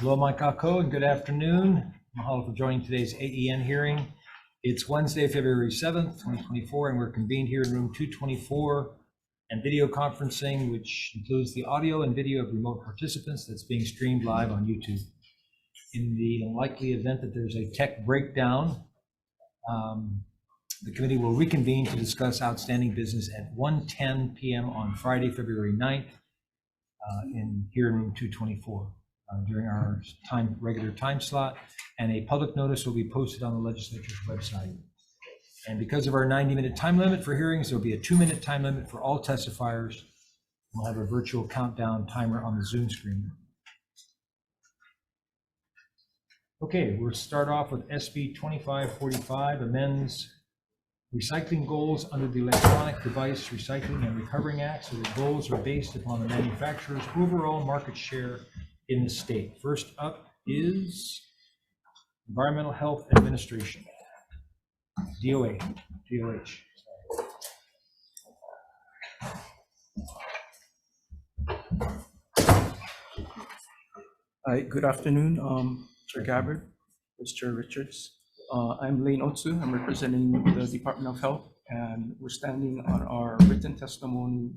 Hello, Mike Kako, and good afternoon. Mahalo for joining today's AEN hearing. It's Wednesday, February 7th, 2024, and we're convened here in room 224 and video conferencing, which includes the audio and video of remote participants that's being streamed live on YouTube. In the unlikely event that there's a tech breakdown, the committee will reconvene to discuss outstanding business at 1:10 p.m. on Friday, February 9th, here in room 224. During our regular time slot, and a public notice will be posted on the legislature's website. And because of our 90-minute time limit for hearings, there'll be a 2-minute time limit for all testifiers. We'll have a virtual countdown timer on the Zoom screen. Okay, we'll start off with SB 2545, amends recycling goals under the Electronic Device Recycling and Recovering Act, so the goals are based upon the manufacturer's overall market share in the state. First up is Environmental Health Administration, DOH. Hi, good afternoon, Chair Gabbard, Mr. Richards. I'm Lane Otsu. I'm representing the Department of Health, and we're standing on our written testimony,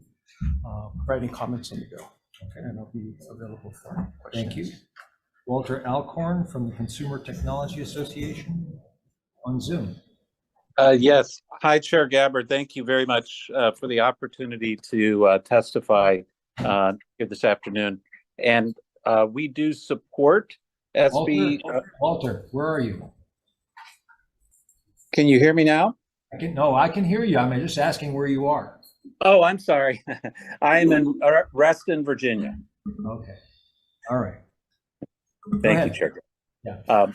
providing comments on the bill. Okay, and I'll be available for questions. Thank you. Walter Alcorn from the Consumer Technology Association on Zoom. Yes. Hi, Chair Gabbard. Thank you very much for the opportunity to testify here this afternoon. And we do support SB. Walter, where are you? Can you hear me now? I can hear you. I'm just asking where you are. Oh, I'm sorry. I'm in Reston, Virginia. Okay. All right. Thank you, Chair. Yeah.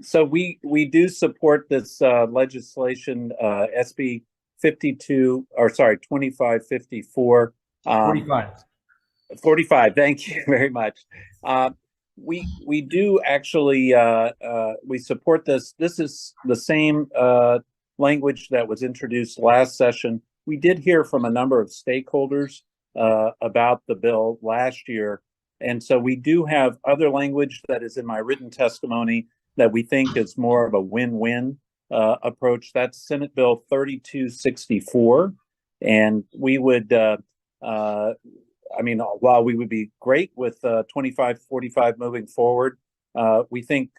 So we do support this legislation, SB 2554. 45. Thank you very much. We do actually we support this. This is the same language that was introduced last session. We did hear from a number of stakeholders about the bill last year. And so we do have other language that is in my written testimony that we think is more of a win-win approach. That's Senate Bill 3264. And we would, while we would be great with 2545 moving forward, we think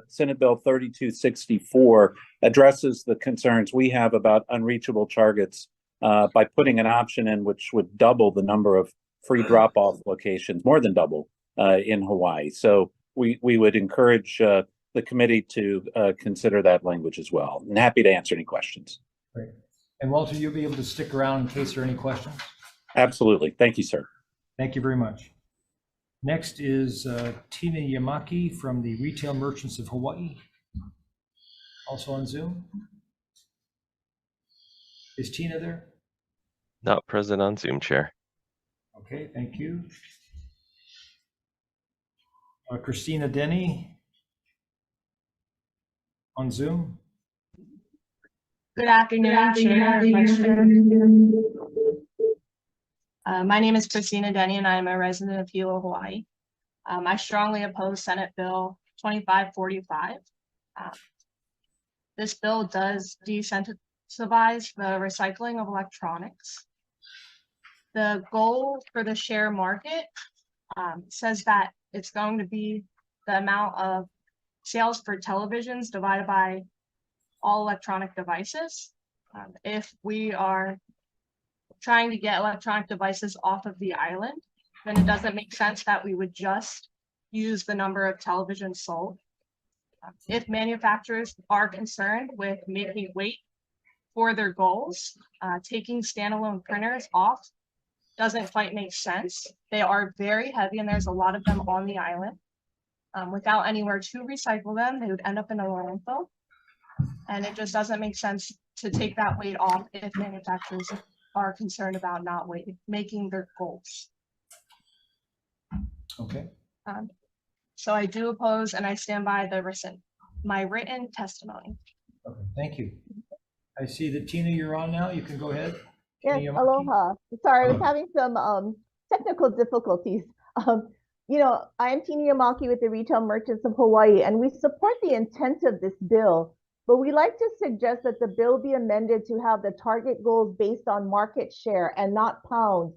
Senate Bill 3264 addresses the concerns we have about unreachable targets by putting an option in which would double the number of free drop-off locations, more than double, in Hawaii. So we would encourage the committee to consider that language as well. And happy to answer any questions. Great. And Walter, you'll be able to stick around in case there are any questions? Absolutely. Thank you, sir. Thank you very much. Next is Tina Yamaki from the Retail Merchants of Hawaii, also on Zoom. Is Tina there? Not present on Zoom, Chair. Okay, thank you. Christina Denny on Zoom. Good afternoon, Chair. My name is Christina Denny, and I'm a resident of Hilo, Hawaii. I strongly oppose Senate Bill 2545. This bill does decentivize the recycling of electronics. The goal for the share market says that it's going to be the amount of sales for televisions divided by all electronic devices. If we are trying to get electronic devices off of the island, then it doesn't make sense that we would just use the number of televisions sold. If manufacturers are concerned with making weight for their goals, taking standalone printers off doesn't quite make sense. They are very heavy, and there's a lot of them on the island. Without anywhere to recycle them, they would end up in a landfill. And it just doesn't make sense to take that weight off if manufacturers are concerned about not making their goals. Okay. So I do oppose, and I stand by my written testimony. Okay, thank you. I see that Tina, you're on now. You can go ahead. Yes, aloha. Sorry, I was having some technical difficulties. I am Tina Yamaki with the Retail Merchants of Hawaii, and we support the intent of this bill, but we like to suggest that the bill be amended to have the target goals based on market share and not pounds,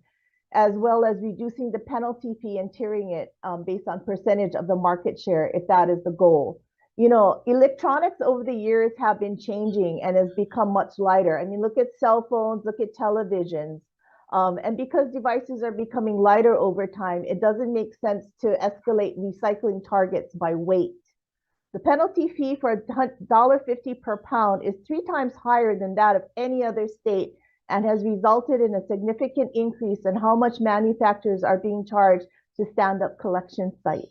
as well as reducing the penalty fee and tiering it based on percentage of the market share, if that is the goal. Electronics over the years have been changing and has become much lighter. I mean, look at cell phones, look at televisions. And because devices are becoming lighter over time, it doesn't make sense to escalate recycling targets by weight. The penalty fee for $1.50 per pound is 3 times higher than that of any other state and has resulted in a significant increase in how much manufacturers are being charged to stand up collection sites.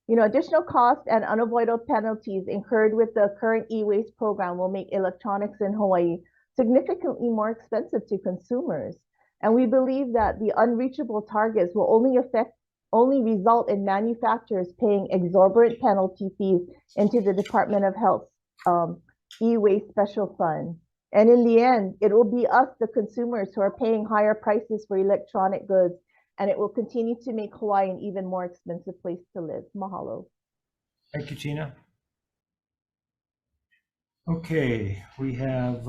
Additional costs and unavoidable penalties incurred with the current e-waste program will make electronics in Hawaii significantly more expensive to consumers. And we believe that the unreachable targets will only result in manufacturers paying exorbitant penalty fees into the Department of Health's e-waste special fund. And in the end, it will be us, the consumers, who are paying higher prices for electronic goods, and it will continue to make Hawaii an even more expensive place to live. Mahalo. Thank you, Tina. Okay, we have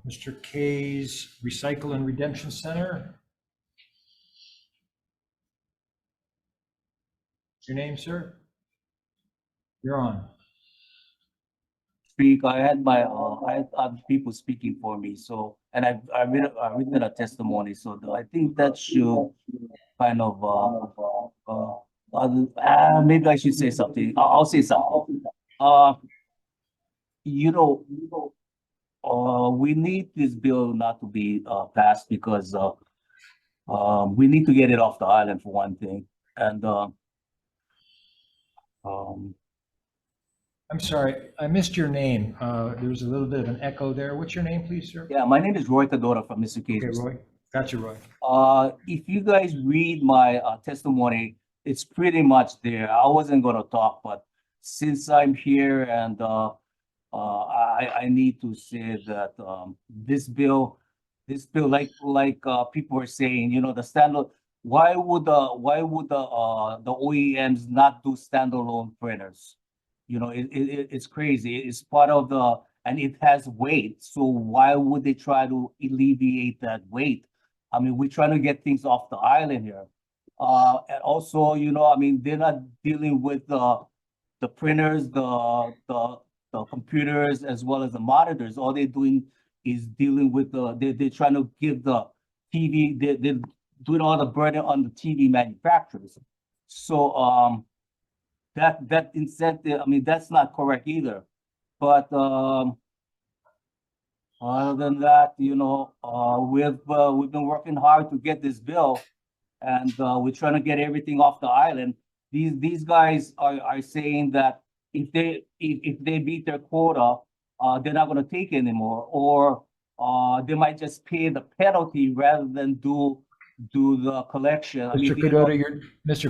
Mr. K's Recycle and Redemption Center. Your name, sir? You're on. Speak. I had other people speaking for me. So, and I've written a testimony. So I think that should kind of maybe I should say something. I'll say something. We need this bill not to be passed because we need to get it off the island for one thing, and I'm sorry, I missed your name. There was a little bit of an echo there. What's your name, please, sir? yeah, my name is Roy Tadora from Mr. Case. Okay, Roy. Got you, Roy. If you guys read my testimony, it's pretty much there. I wasn't going to talk, but since I'm here and I need to say that this bill, like people were saying, the standard. Why would the OEMs not do standalone printers? It's crazy. It's part of and it has weight. So why would they try to alleviate that weight? I mean, we're trying to get things off the island here. And also, they're not dealing with the printers, the computers, as well as the monitors. All they're doing is dealing with they're trying to give the TV, they're doing all the burden on the TV manufacturers. So that incentive, that's not correct either. But other than that, we've been working hard to get this bill, and we're trying to get everything off the island. These guys are saying that if they beat their quota, they're not going to take anymore, or they might just pay the penalty rather than do the collection. Mr.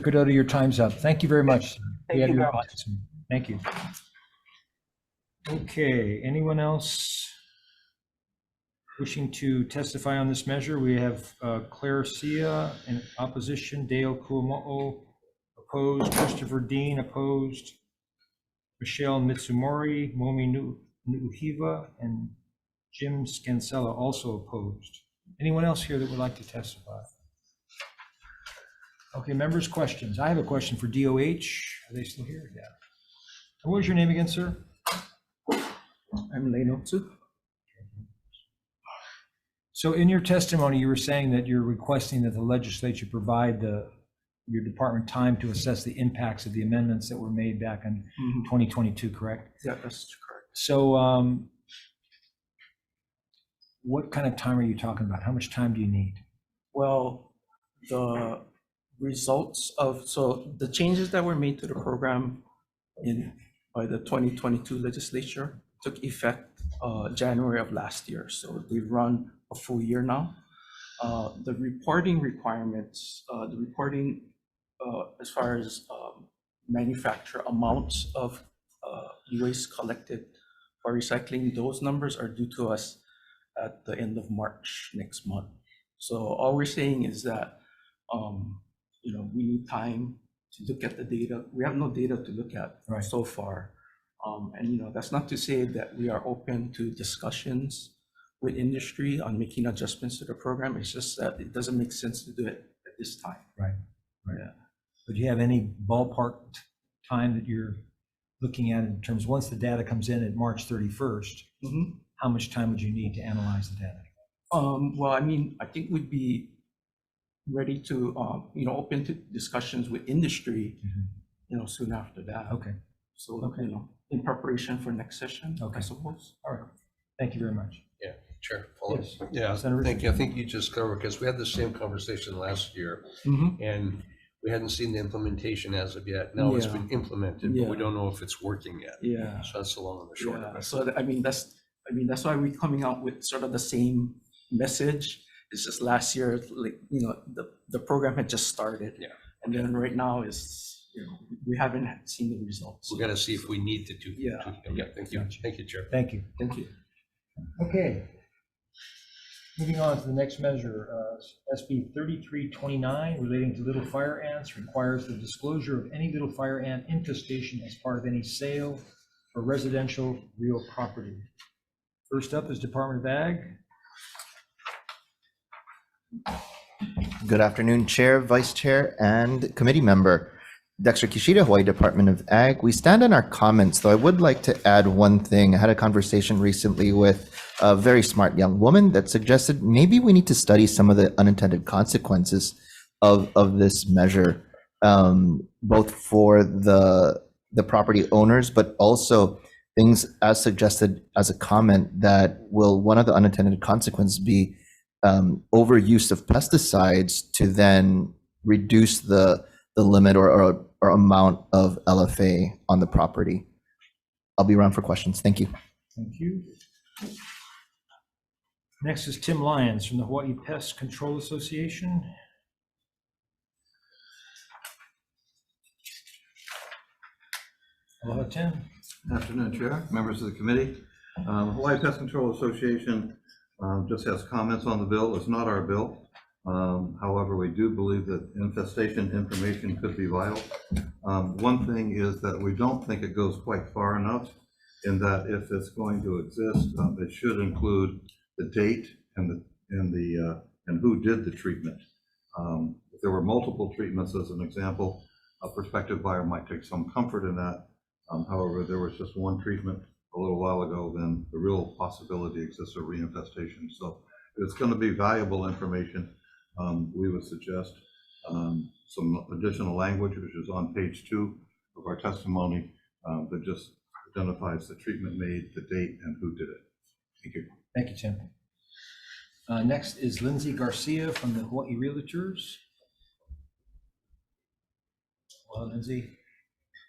Kudoda, your time's up. Thank you very much. Thank you very much. Thank you. Okay, anyone else wishing to testify on this measure? We have Claire Sia in opposition, Dale Kuomo'o opposed, Christopher Dean opposed, Michelle Mitsumori, Momi Nuuhiva, and Jim Scansella also opposed. Anyone else here that would like to testify? Okay, members' questions. I have a question for DOH. Are they still here? Yeah. And what was your name again, sir? I'm Leinotsu. So in your testimony, you were saying that you're requesting that the legislature provide your department time to assess the impacts of the amendments that were made back in 2022, correct? Yeah, that's correct. So what kind of time are you talking about? How much time do you need? Well, the results so the changes that were made to the program by the 2022 legislature took effect January of last year. So they've run a full year now. The reporting requirements, as far as manufacturer amounts of e-waste collected for recycling, those numbers are due to us at the end of March next month. So all we're saying is that we need time look at the data. We have no data to look at Right. so far. And, you know, that's not to say that we are open to discussions with industry on making adjustments to the program. It's just that it doesn't make sense to do it at this time. Right. Yeah. But do you have any ballpark time that you're looking at in terms, once the data comes in at March 31st, Mhm. how much time would you need to analyze the data? Well, I mean, I think we'd be ready to, you know, open to discussions with industry, you know, soon after that. Okay, So, Okay. you know, in preparation for next session, Okay. I suppose. all right. Thank you very much. Chair, follow. Yes. Yeah, Senator thank you. I think you just covered, because we had the same conversation last year Mhm. and we hadn't seen the implementation as of yet. Now it's Yeah. been implemented, but we Yeah. don't know if it's working yet. Yeah. So that's the long and the short Yeah, of it. so I mean, that's why we're coming out with sort of the same message. It's just last year, like, you know, the program had just started. Yeah. And then right now is, you know, we haven't seen the results. We got to see if we need to do. Yeah. Thank you. Thank you, Chair. Thank you. Thank you. Okay. Moving on to the next measure, SB 3329 relating to little fire ants requires the disclosure of any little fire ant infestation as part of any sale for residential real property. First up is Department of Ag. Good afternoon, Chair, Vice Chair, and committee member. Dexter Kishida, Hawaii Department of Ag. We stand on our comments, though I would like to add one thing. I had a conversation recently with a very smart young woman that suggested maybe we need to study some of the unintended consequences of this measure, both for the property owners, but also things as suggested as a comment that will one of the unintended consequences be overuse of pesticides to then reduce the limit or amount of LFA on the property. I'll be around for questions. Thank you. Thank you. Next is Tim Lyons from the Hawaii Pest Control Association. Hello, Tim. Afternoon, Chair, members of the committee. Hawaii Pest Control Association just has comments on the bill. It's not our bill. However, we do believe that infestation information could be vital. One thing is that we don't think it goes quite far enough in that if it's going to exist, it should include the date and who did the treatment. If there were multiple treatments, as an example, a prospective buyer might take some comfort in that. However, there was just one treatment a little while ago, then the real possibility exists of reinfestation. So if it's going to be valuable information, we would suggest some additional language, which is on page 2 of our testimony, that just identifies the treatment made, the date, and who did it. Thank you. Thank you, Tim. Next is Lindsay Garcia from the Hawaii Realtors. Hello, Lindsay.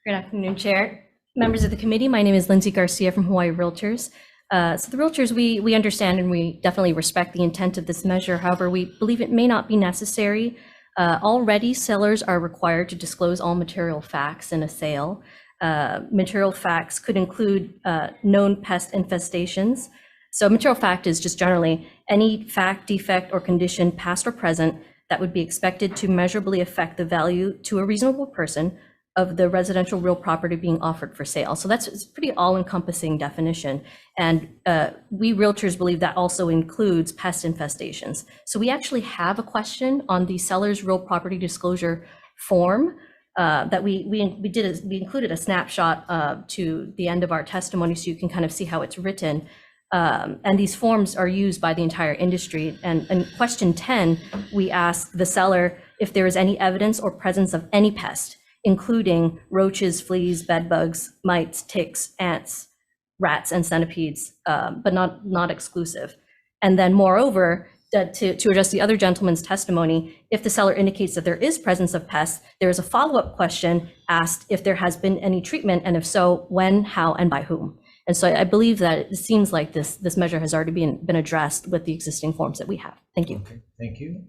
Good afternoon, Chair. Members of the committee, my name is Lindsay Garcia from Hawaii Realtors. So the Realtors, we understand and we definitely respect the intent of this measure. However, we believe it may not be necessary. Already, sellers are required to disclose all material facts in a sale. Material facts could include known pest infestations. So material fact is just generally any fact, defect, or condition, past or present, that would be expected to measurably affect the value to a reasonable person of the residential real property being offered for sale. So that's a pretty all-encompassing definition. And we realtors believe that also includes pest infestations. So we actually have a question on the seller's real property disclosure form that we included a snapshot to the end of our testimony so you can kind of see how it's written. And these forms are used by the entire industry. And in question 10, we ask the seller if there is any evidence or presence of any pest, including roaches, fleas, bed bugs, mites, ticks, ants, rats, and centipedes, but not exclusive. And then moreover, to address the other gentleman's testimony, if the seller indicates that there is presence of pests, there is a follow-up question asked if there has been any treatment, and if so, when, how, and by whom. And so I believe that it seems like this measure has already been addressed with the existing forms that we have. Thank you. Okay, thank you.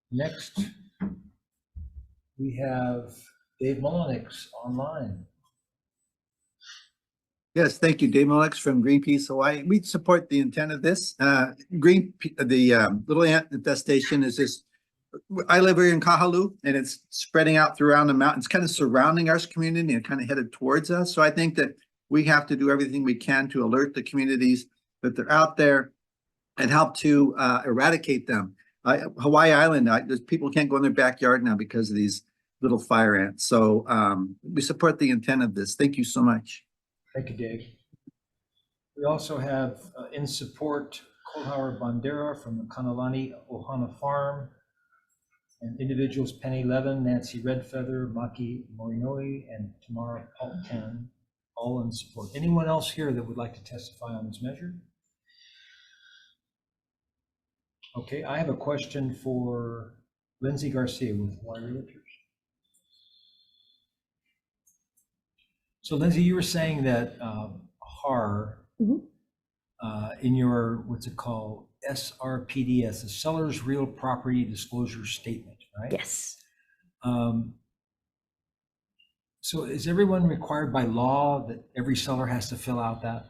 Next, we have Dave Mullenix online. Yes, thank you. Dave Mullenix from Greenpeace Hawaii. We support the intent of this. The little ant infestation is just I live here in Kahalu, and it's spreading out throughout the mountains, kind of surrounding our community and kind of headed towards us. So I think that we have to do everything we can to alert the communities that they're out there and help to eradicate them. Hawaii Island, people can't go in their backyard now because of these little fire ants. So we support the intent of this. Thank you so much. Thank you, Dave. We also have in support Kohauer Bandera from the Kanalani Ohana Farm, and individuals Penny Levin, Nancy Redfeather, Maki Morinoi, and Tamara Paltan, all in support. Anyone else here that would like to testify on this measure? Okay, I have a question for Lindsay Garcia with Hawaii Realtors. So Lindsay, you were saying that HAR, in your, what's it called, SRPDS, the Seller's Real Property Disclosure Statement, right? Yes. So is everyone required by law that every seller has to fill out that?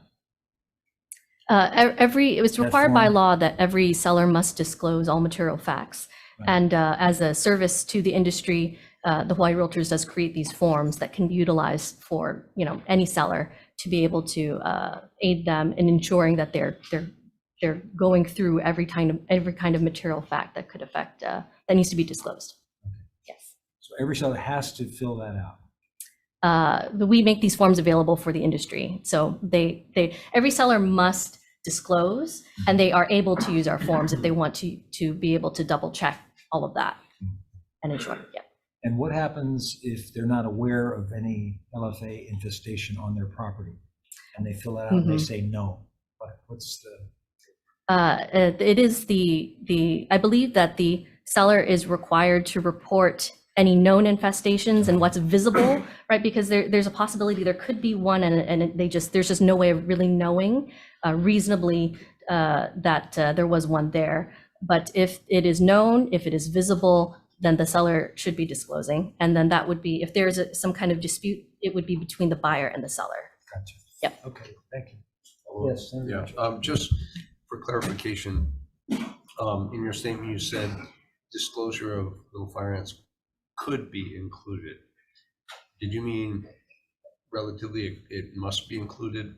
It was required by form? law that every seller must disclose all material facts. Right. And as a service to the industry, the Hawaii Realtors does create these forms that can be utilized for, any seller to be able to aid them in ensuring that they're going through every kind of material fact that could affect, that needs to be disclosed. Yes. So every seller has to fill that out. We make these forms available for the industry. So every seller must disclose, and they are able to use our forms if they want to be able to double check all of that and ensure, yeah. And what happens if they're not aware of any LFA infestation on their property and they fill that out and they say no? What's the? It is I believe that the seller is required to report any known infestations and what's visible, right? Because there's a possibility there could be one, and there's just no way of really knowing reasonably that there was one there. But if it is known, if it is visible, then the seller should be disclosing. And then that would be, if there's some kind of dispute, it would be between the buyer and the seller. Gotcha. Yep. Okay, thank you. Yes. Senator Richards. Yeah, just for clarification, in your statement, you said disclosure of little fire ants could be included. Did you mean relatively it must be included?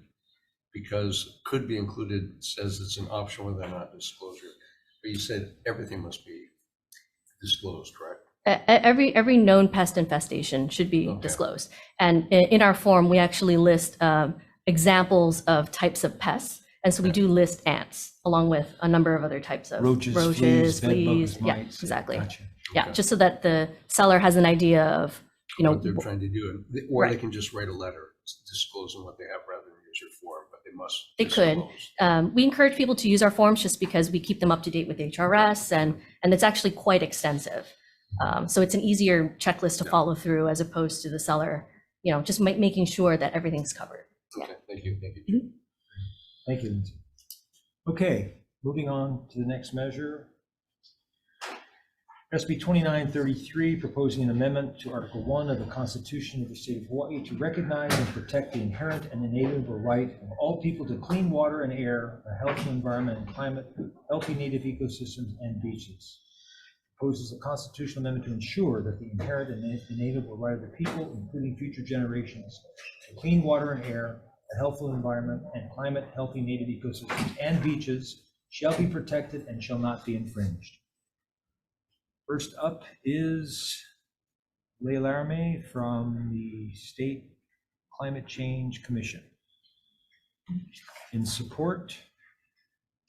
Because could be included says it's an option whether or not disclosure. But you said everything must be disclosed, correct? Every known pest infestation should be disclosed. And in our form, we actually list examples of types of pests. And so we do list ants along with a number of other types of roaches, fleas. bed bugs, Yeah, mites. exactly. Gotcha. Yeah, just so that the seller has an idea of, What they're trying to do, or Right. they can just write a letter disclosing what they have rather than use your form, but they must. They could. disclose. We encourage people to use our forms just because we keep them up to date with HRS, and it's actually quite extensive. So it's an easier checklist to follow through as opposed to the seller, just making sure that everything's covered. Okay, thank you, thank you. Thank you, Lindsay. Okay, moving on to the next measure. SB 2933, proposing an amendment to Article 1 of the Constitution of the State of Hawaii to recognize and protect the inherent and inalienable right of all people to clean water and air, a healthy environment and climate, healthy native ecosystems, and beaches. Proposes a constitutional amendment to ensure that the inherent and inalienable right of the people, including future generations, to clean water and air, a healthful environment and climate, healthy native ecosystems, and beaches shall be protected and shall not be infringed. First up is Leigh Laramie from the State Climate Change Commission. In support,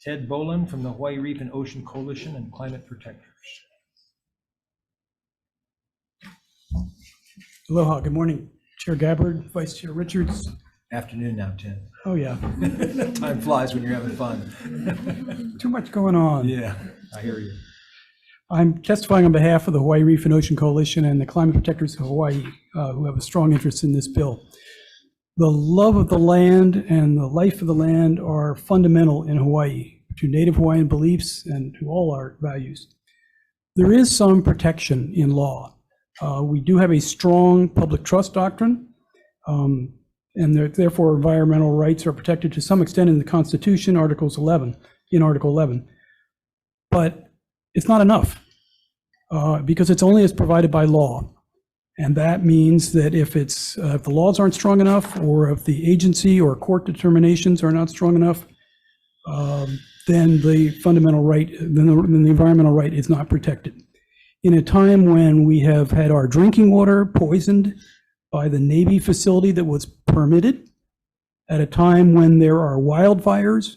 Ted Boland from the Hawaii Reef and Ocean Coalition and Climate Protectors. Aloha, good morning. Chair Gabbard, Vice Chair Richards. Afternoon now, Ted. Oh, yeah. Time flies when you're having fun. Too much going on. Yeah, I hear you. I'm testifying on behalf of the Hawaii Reef and Ocean Coalition and the Climate Protectors of Hawaii, who have a strong interest in this bill. The love of the land and the life of the land are fundamental in Hawaii to Native Hawaiian beliefs and to all our values. There is some protection in law. We do have a strong public trust doctrine, and therefore environmental rights are protected to some extent in the Constitution, Article 11. But it's not enough. because it's only as provided by law. And that means that if the laws aren't strong enough, or if the agency or court determinations are not strong enough, then the fundamental right, then the environmental right is not protected. In a time when we have had our drinking water poisoned by the Navy facility that was permitted, at a time when there are wildfires,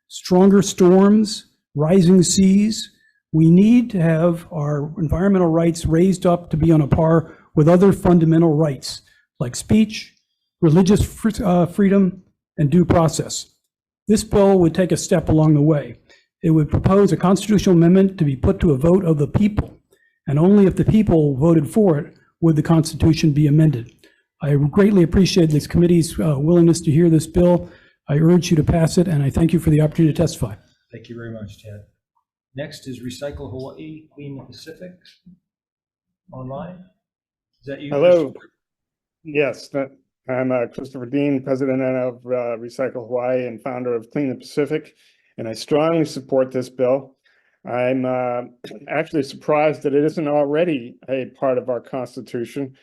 stronger storms, rising seas, we need to have our environmental rights raised up to be on a par with other fundamental rights like speech, religious freedom, and due process. This bill would take a step along the way. It would propose a constitutional amendment to be put to a vote of the people, and only if the people voted for it would the Constitution be amended. I greatly appreciate this committee's willingness to hear this bill. I urge you to pass it, and I thank you for the opportunity to testify. Thank you very much, Ted. Next is Recycle Hawaii, Clean the Pacific. Online. Is that you? Hello. Yes, I'm Christopher Dean, president of Recycle Hawaii and founder of Clean the Pacific, and I strongly support this bill. I'm actually surprised that it isn't already a part of our Constitution,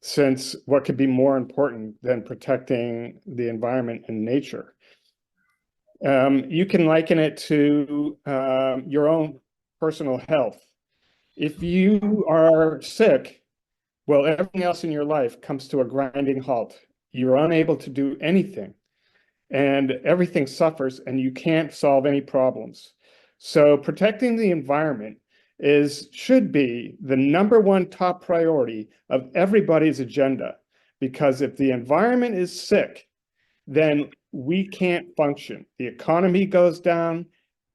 since what could be more important than protecting the environment and nature? You can liken it to your own personal health. If you are sick, well, everything else in your life comes to a grinding halt. You're unable to do anything, and everything suffers, and you can't solve any problems. So protecting the environment should be the #1 top priority of everybody's agenda, because if the environment is sick, then we can't function. The economy goes down,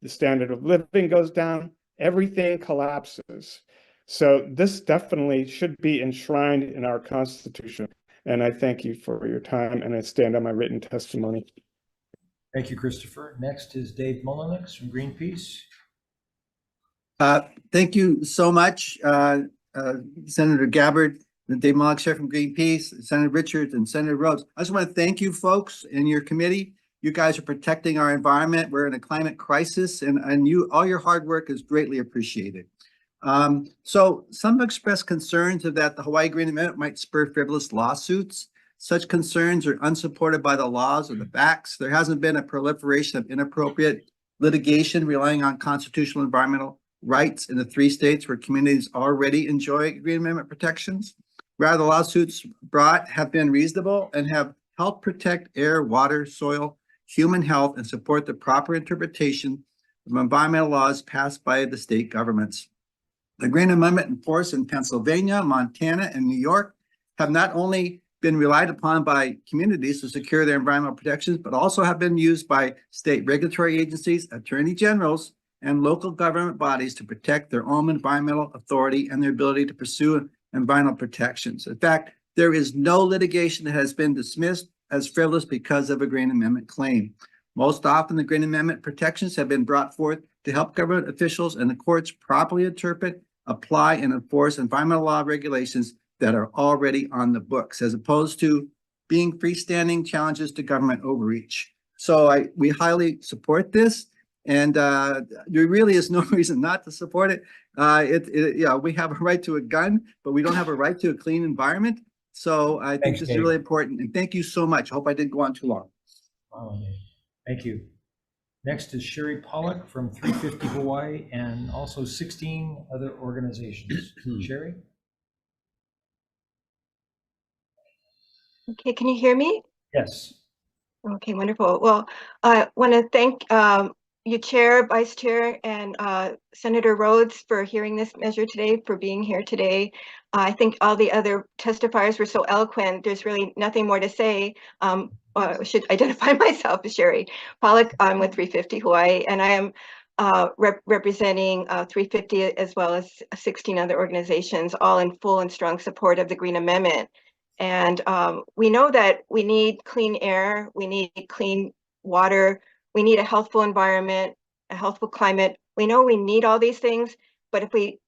the standard of living goes down, everything collapses. So this definitely should be enshrined in our Constitution. And I thank you for your time, and I stand on my written testimony. Thank you, Christopher. Next is Dave Mullenix from Greenpeace. Thank you so much, Senator Gabbard, Dave Mullenix here from Greenpeace, Senator Richards, and Senator Rhodes. I just want to thank you folks in your committee. You guys are protecting our environment. We're in a climate crisis, and all your hard work is greatly appreciated. So some have expressed concerns that the Hawaii Green Amendment might spur frivolous lawsuits. Such concerns are unsupported by the laws or the facts. There hasn't been a proliferation of inappropriate litigation relying on constitutional environmental rights in the 3 states where communities already enjoy Green Amendment protections. Rather, the lawsuits brought have been reasonable and have helped protect air, water, soil, human health, and support the proper interpretation of environmental laws passed by the state governments. The Green Amendment enforced in Pennsylvania, Montana, and New York have not only been relied upon by communities to secure their environmental protections, but also have been used by state regulatory agencies, attorney generals, and local government bodies to protect their own environmental authority and their ability to pursue environmental protections. In fact, there is no litigation that has been dismissed as frivolous because of a Green Amendment claim. Most often, the Green Amendment protections have been brought forth to help government officials and the courts properly interpret, apply, and enforce environmental law regulations that are already on the books, as opposed to being freestanding challenges to government overreach. So we highly support this, and there really is no reason not to support it. We have a right to a gun, but we don't have a right to a clean environment. So I think this is really important. And thank you so much. I hope I didn't go on too long. Thank you. Next is Sherry Pollock from 350 Hawaii and also 16 other organizations. Sherry? Okay, can you hear me? Yes. Okay, wonderful. Well, I want to thank you, Chair, Vice Chair, and Senator Rhodes for hearing this measure today, for being here today. I think all the other testifiers were so eloquent. There's really nothing more to say. I should identify myself as Sherry Pollock. I'm with 350 Hawaii, and I am representing 350 as well as 16 other organizations, all in full and strong support of the Green Amendment. And we know that we need clean air, we need clean water, we need a healthful environment, a healthful climate. We know we need all these things, but if we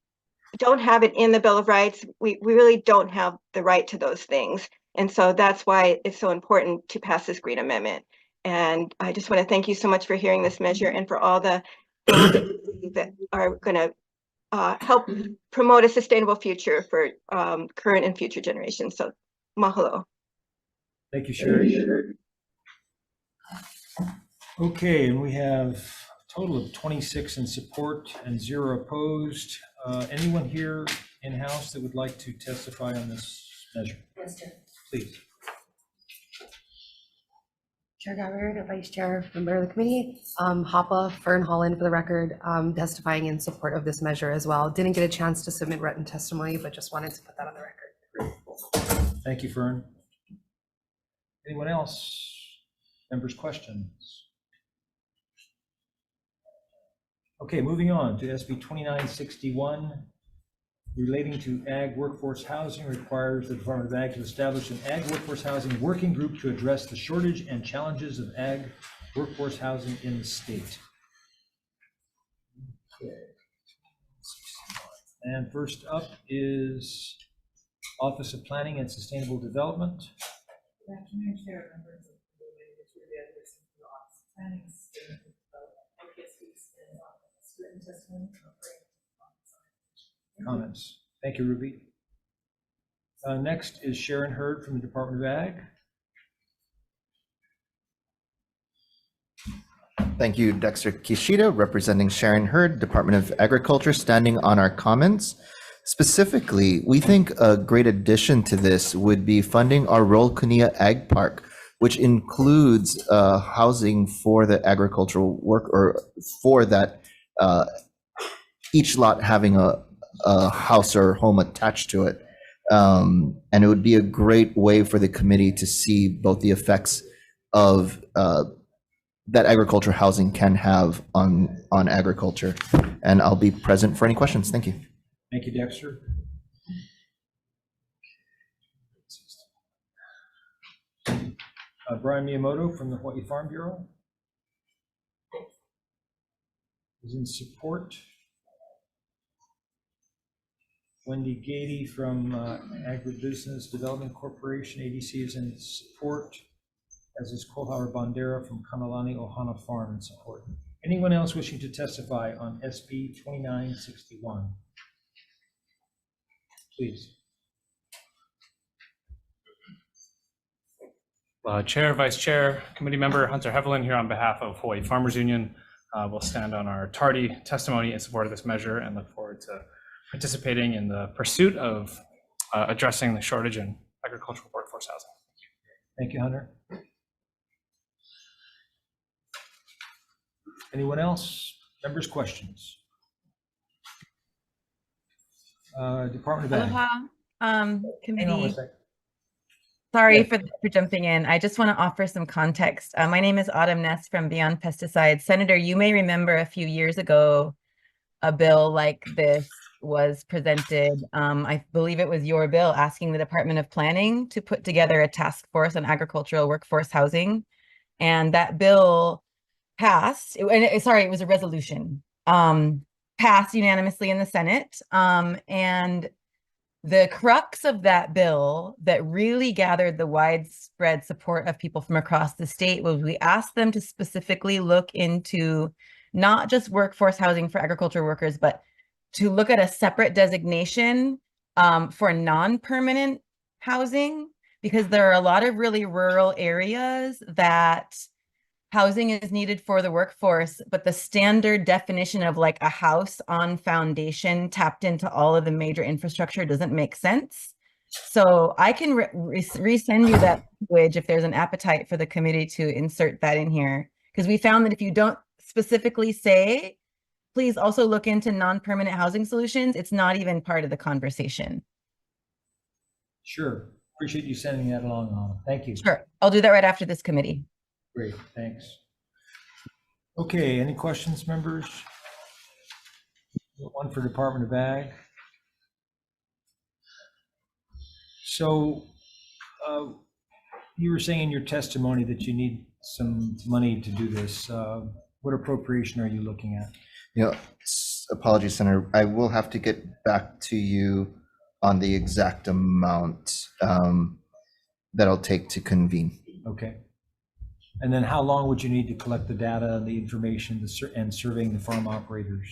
don't have it in the Bill of Rights, we really don't have the right to those things. And so that's why it's so important to pass this Green Amendment. And I just want to thank you so much for hearing this measure and for all the things that are going to help promote a sustainable future for current and future generations. So mahalo. Thank you, Sherry. Okay, and we have a total of 26 in support and 0 opposed. Anyone here in-house that would like to testify on this measure? Yes, Chair. Please. Chair Gabbard, Vice Chair, member of the committee, Hapa Fern Holland for the record, testifying in support of this measure as well. Didn't get a chance to submit written testimony, but just wanted to put that on the record. Thank you, Fern. Anyone else? Members' questions? Okay, moving on to SB 2961, relating to ag workforce housing, requires the Department of Ag to establish an ag workforce housing working group to address the shortage and challenges of ag workforce housing in the state. Okay. And first up is Office of Planning and Sustainable Development. Good afternoon, Chair, members of the committee, Office of Planning and Sustainable Development. Written testimony. Comments. Thank you, Ruby. Next is Sharon Hurd from the Department of Ag. Thank you, Dexter Kishida, representing Sharon Hurd, Department of Agriculture, standing on our comments. Specifically, we think a great addition to this would be funding our Roll Kunia Ag Park, which includes housing for the agricultural work, or for that each lot having a house or home attached to it. And it would be a great way for the committee to see both the effects of that agriculture housing can have on agriculture. And I'll be present for any questions. Thank you. Thank you, Dexter. Brian Miyamoto from the Hawai'i Farm Bureau is in support. Wendy Gady from Agribusiness Development Corporation, ADC, is in support, as is Kolhauer Bandera from Kamalani Ohana Farm in support. Anyone else wishing to testify on SB 2961? Please. Chair, Vice Chair, Committee Member Hunter Hevelin here on behalf of Hawaii Farmers Union. We'll stand on our tardy testimony in support of this measure and look forward to participating in the pursuit of addressing the shortage in agricultural workforce housing. Thank you, Hunter. Anyone else? Members' questions? Department of Ag. Aloha, committee. Hang on one sec. Sorry Yeah. for jumping in. I just want to offer some context. My name is Autumn Ness from Beyond Pesticides. Senator, you may remember a few years ago, a bill like this was presented. I believe it was your bill asking the Department of Planning to put together a task force on agricultural workforce housing. And that bill passed, it was a resolution, passed unanimously in the Senate. And the crux of that bill that really gathered the widespread support of people from across the state was we asked them to specifically look into not just workforce housing for agriculture workers, but to look at a separate designation for non-permanent housing, because there are a lot of really rural areas that housing is needed for the workforce, but the standard definition of like a house on foundation tapped into all of the major infrastructure doesn't make sense. So I can resend you that language if there's an appetite for the committee to insert that in here, because we found that if you don't specifically say, please also look into non-permanent housing solutions, it's not even part of the conversation. Sure. Appreciate you sending that along, Anna. Thank you. Sure. I'll do that right after this committee. Great, thanks. Okay, any questions, members? One for Department of Ag. So you were saying in your testimony that you need some money to do this. What appropriation are you looking at? Apologies, Senator. I will have to get back to you on the exact amount that I'll take to convene. Okay. And then how long would you need to collect the data and the information and surveying the farm operators?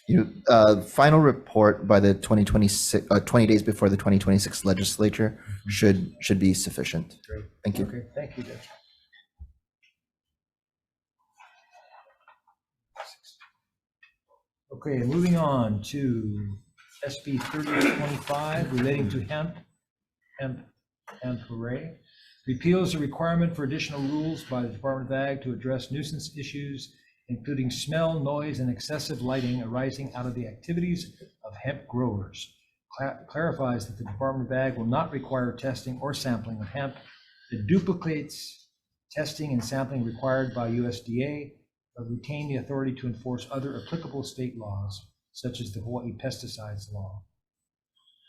Final report by the 2026, 20 days before the 2026 legislature should be sufficient. Great. Thank you. Okay, thank you, Dexter. Okay, moving on to SB 3025 relating to hemp, hooray. Repeals the requirement for additional rules by the Department of Ag to address nuisance issues, including smell, noise, and excessive lighting arising out of the activities of hemp growers. Clarifies that the Department of Ag will not require testing or sampling of hemp that duplicates testing and sampling required by USDA, but retain the authority to enforce other applicable state laws, such as the Hawaii Pesticides Law.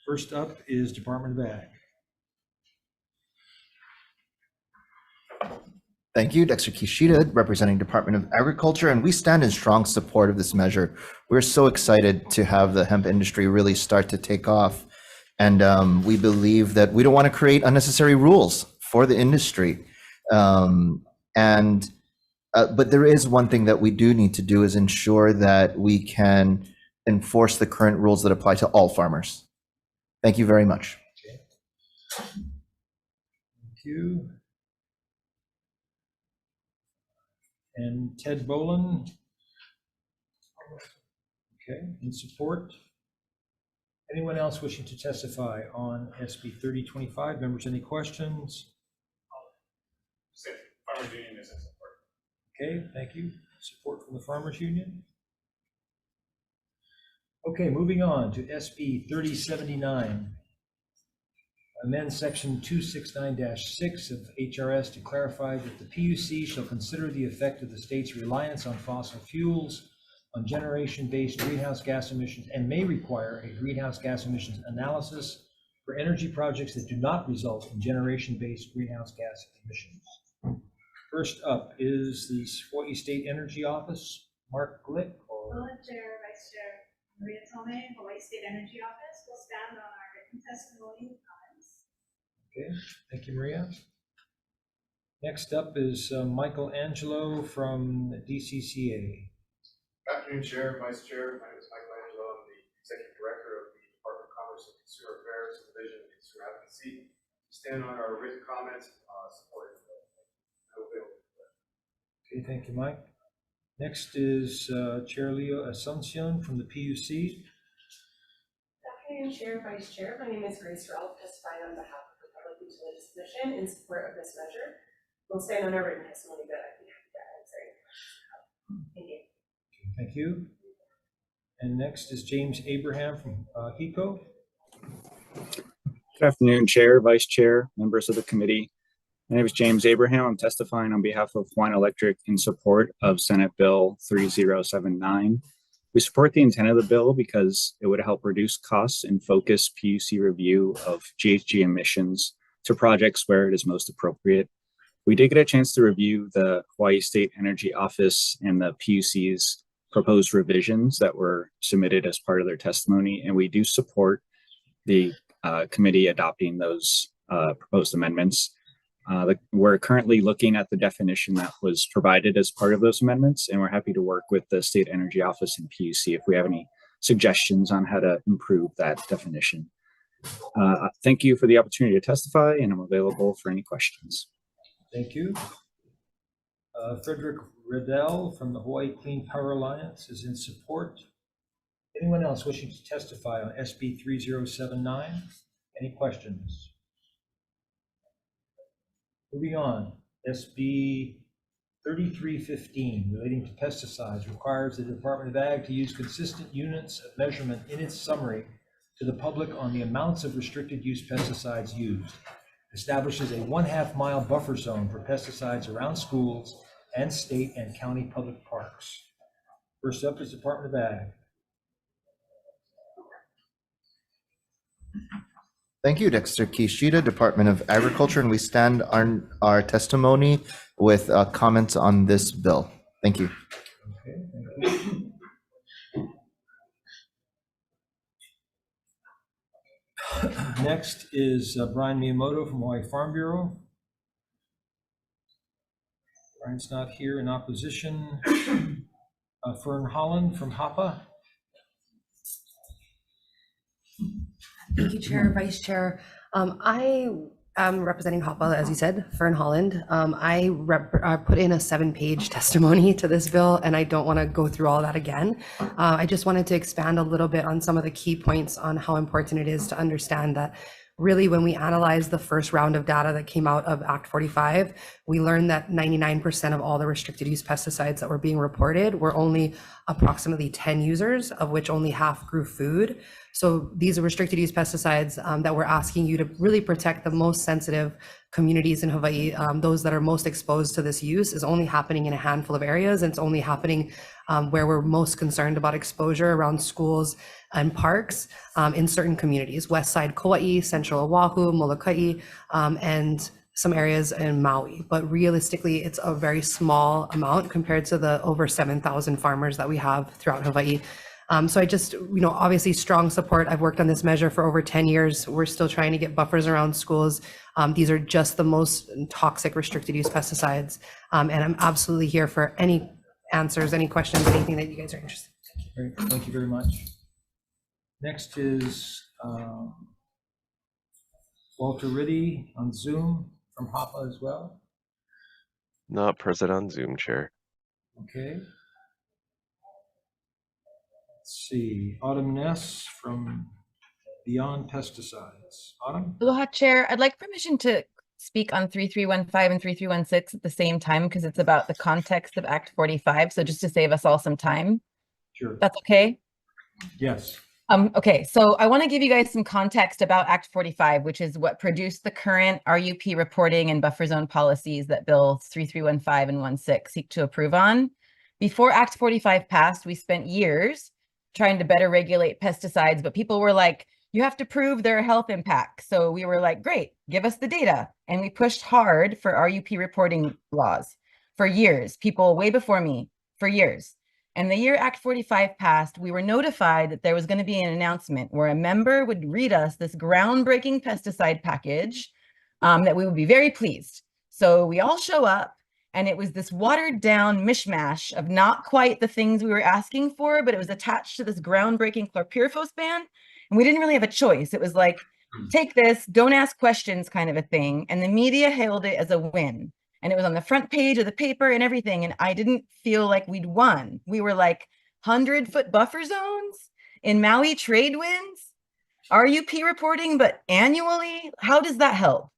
First up is Department of Ag. Thank you, Dexter Kishida, representing Department of Agriculture, and we stand in strong support of this measure. We're so excited to have the hemp industry really start to take off, and we believe that we don't want to create unnecessary rules for the industry. But there is one thing that we do need to do is ensure that we can enforce the current rules that apply to all farmers. Thank you very much. Okay. Thank you. And Ted Boland. Okay, in support. Anyone else wishing to testify on SB 3025? Members, any questions? Farmers Union is in support. Okay, thank you. Support from the Farmers Union. Okay, moving on to SB 3079. Amend section 269-6 of HRS to clarify that the PUC shall consider the effect of the state's reliance on fossil fuels on generation-based greenhouse gas emissions and may require a greenhouse gas emissions analysis for energy projects that do not result in generation-based greenhouse gas emissions. First up is the Hawaii State Energy Office. Mark Glick. Chair, Vice Chair Maria Tome, Hawaii State Energy Office, will stand on our written testimony and comments. Okay, thank you, Maria. Next up is Michael Angelo from DCCA. Good afternoon, Chair, Vice Chair. My name is Michael Angelo. I'm the Executive Director of the Department of Commerce and Consumer Affairs Division of Consumer Advocacy. Stand on our written comments, supporting the bill. Okay, thank you, Mike. Next is Chair Leo Asuncion from the PUC. Good afternoon, Chair, Vice Chair. My name is Grace Ralph, testifying on behalf of the Public Utilities Commission in support of this measure. We'll stand on our written testimony, but I'd be happy to answer any questions. Thank you. Thank you. And next is James Abraham from HECO. Good afternoon, Chair, Vice Chair, members of the committee. My name is James Abraham. I'm testifying on behalf of Hawaiian Electric in support of Senate Bill 3079. We support the intent of the bill because it would help reduce costs and focus PUC review of GHG emissions to projects where it is most appropriate. We did get a chance to review the Hawaii State Energy Office and the PUC's proposed revisions that were submitted as part of their testimony, and we do support the committee adopting those proposed amendments. We're currently looking at the definition that was provided as part of those amendments, and we're happy to work with the State Energy Office and PUC if we have any suggestions on how to improve that definition. Thank you for the opportunity to testify, and I'm available for any questions. Thank you. Frederick Riddell from the Hawaii Clean Power Alliance is in support. Anyone else wishing to testify on SB 3079? Any questions? Moving on, SB 3315 relating to pesticides requires the Department of Ag to use consistent units of measurement in its summary to the public on the amounts of restricted use pesticides used. Establishes a 1/2 mile buffer zone for pesticides around schools and state and county public parks. First up is Department of Ag. Thank you, Dexter Kishida, Department of Agriculture, and we stand on our testimony with comments on this bill. Thank you. Okay, thank you. Next is Brian Miyamoto from Hawaii Farm Bureau. Brian's not here in opposition. Fern Holland from HAPA. Thank you, Chair, Vice Chair. I am representing HOPA, as you said, Fern Holland. I put in a 7-page testimony to this bill, and I don't want to go through all that again. I just wanted to expand a little bit on some of the key points on how important it is to understand that really, when we analyzed the first round of data that came out of Act 45, we learned that 99% of all the restricted use pesticides that were being reported were only approximately 10 users, of which only half grew food. So these are restricted use pesticides that we're asking you to really protect the most sensitive communities in Hawaii. Those that are most exposed to this use is only happening in a handful of areas, and it's only happening where we're most concerned about exposure around schools and parks in certain communities: West Side Kauai, Central Oahu, Molokai, and some areas in Maui. But realistically, it's a very small amount compared to the over 7,000 farmers that we have throughout Hawaii. So I just, obviously strong support. I've worked on this measure for over 10 years. We're still trying to get buffers around schools. These are just the most toxic restricted use pesticides. And I'm absolutely here for any answers, any questions, anything that you guys are interested in. Great, thank you very much. Next is Walter Riddy on Zoom from HOPA as well. Not present on Zoom, Chair. Okay. Let's see, Autumn Ness from Beyond Pesticides. Autumn? Aloha, Chair. I'd like permission to speak on 3315 and 3316 at the same time because it's about the context of Act 45. So just to save us all some time. Sure. That's okay? Yes. Okay, so I want to give you guys some context about Act 45, which is what produced the current RUP reporting and buffer zone policies that Bill 3315 and 16 seek to approve on. Before Act 45 passed, we spent years trying to better regulate pesticides, but people were like, you have to prove their health impact. So we were like, great, give us the data. And we pushed hard for RUP reporting laws for years, people way before me, for years. And the year Act 45 passed, we were notified that there was going to be an announcement where a member would read us this groundbreaking pesticide package that we would be very pleased. So we all show up, and it was this watered down mishmash of not quite the things we were asking for, but it was attached to this groundbreaking chlorpyrifos ban. And we didn't really have a choice. It was like, take this, don't ask questions kind of a thing. And the media hailed it as a win. And it was on the front page of the paper and everything. And I didn't feel like we'd won. We were like 100-foot buffer zones in Maui trade winds, RUP reporting, but annually, how does that help?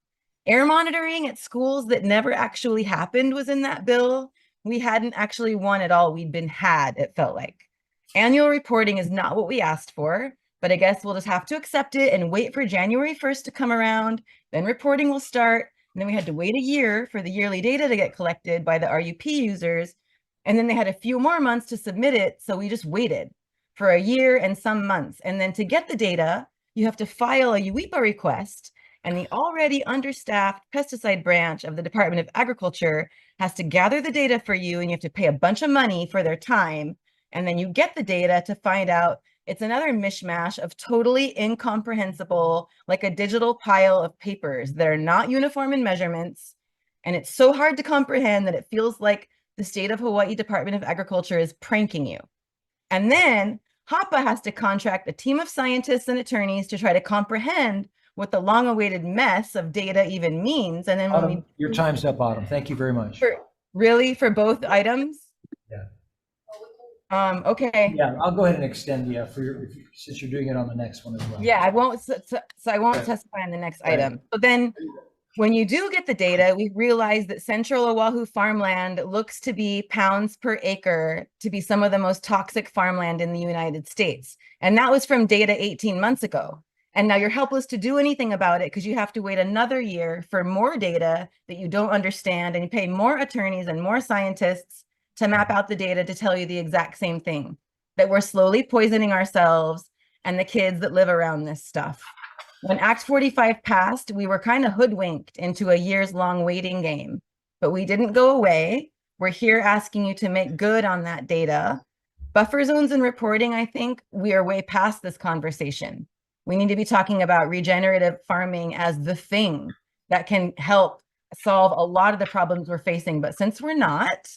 Air monitoring at schools that never actually happened was in that bill. We hadn't actually won at all. We'd been had, it felt like. Annual reporting is not what we asked for, but I guess we'll just have to accept it and wait for January 1st to come around. Then reporting will start. And then we had to wait a year for the yearly data to get collected by the RUP users. And then they had a few more months to submit it. So we just waited for a year and some months. And then to get the data, you have to file a UEPA request. And the already understaffed pesticide branch of the Department of Agriculture has to gather the data for you, and you have to pay a bunch of money for their time. And then you get the data to find out it's another mishmash of totally incomprehensible, like a digital pile of papers that are not uniform in measurements. And it's so hard to comprehend that it feels like the state of Hawaii Department of Agriculture is pranking you. And then HOPA has to contract a team of scientists and attorneys to try to comprehend what the long-awaited mess of data even means. And then when Autumn, your time's up, Autumn. Thank you very much. Really, for both items? Yeah. Okay. Yeah, I'll go ahead and extend, since you're doing it on the next one as well. Yeah, I won't, so I won't testify on the next item. But then when you do get the data, we realize that Central Oahu farmland looks to be pounds per acre to be some of the most toxic farmland in the United States. And that was from data 18 months ago. And now you're helpless to do anything about it because you have to wait another year for more data that you don't understand, and you pay more attorneys and more scientists to map out the data to tell you the exact same thing, that we're slowly poisoning ourselves and the kids that live around this stuff. When Act 45 passed, we were kind of hoodwinked into a years-long waiting game, but we didn't go away. We're here asking you to make good on that data. Buffer zones and reporting, I think we are way past this conversation. We need to be talking about regenerative farming as the thing that can help solve a lot of the problems we're facing. But since we're not,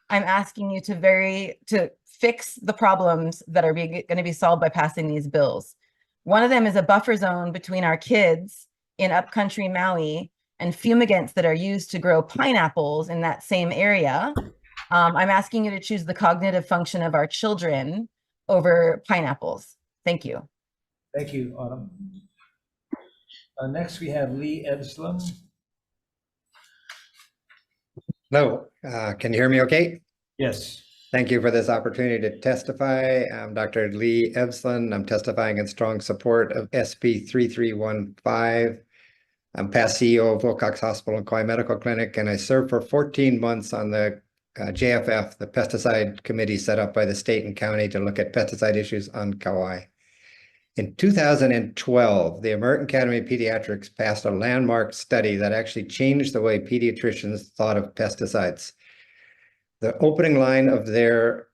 I'm asking you to fix the problems that are going to be solved by passing these bills. One of them is a buffer zone between our kids in upcountry Maui and fumigants that are used to grow pineapples in that same area. I'm asking you to choose the cognitive function of our children over pineapples. Thank you. Thank you, Autumn. Next, we have Lee Edslam. Hello, can you hear me okay? Yes. Thank you for this opportunity to testify. I'm Dr. Lee Edslam. I'm testifying in strong support of SB 3315. I'm past CEO of Wilcox Hospital and Kauai Medical Clinic, and I served for 14 months on the JFF, the pesticide committee set up by the state and county to look at pesticide issues on Kauai. In 2012, the American Academy of Pediatrics passed a landmark study that actually changed the way pediatricians thought of pesticides. The opening line of their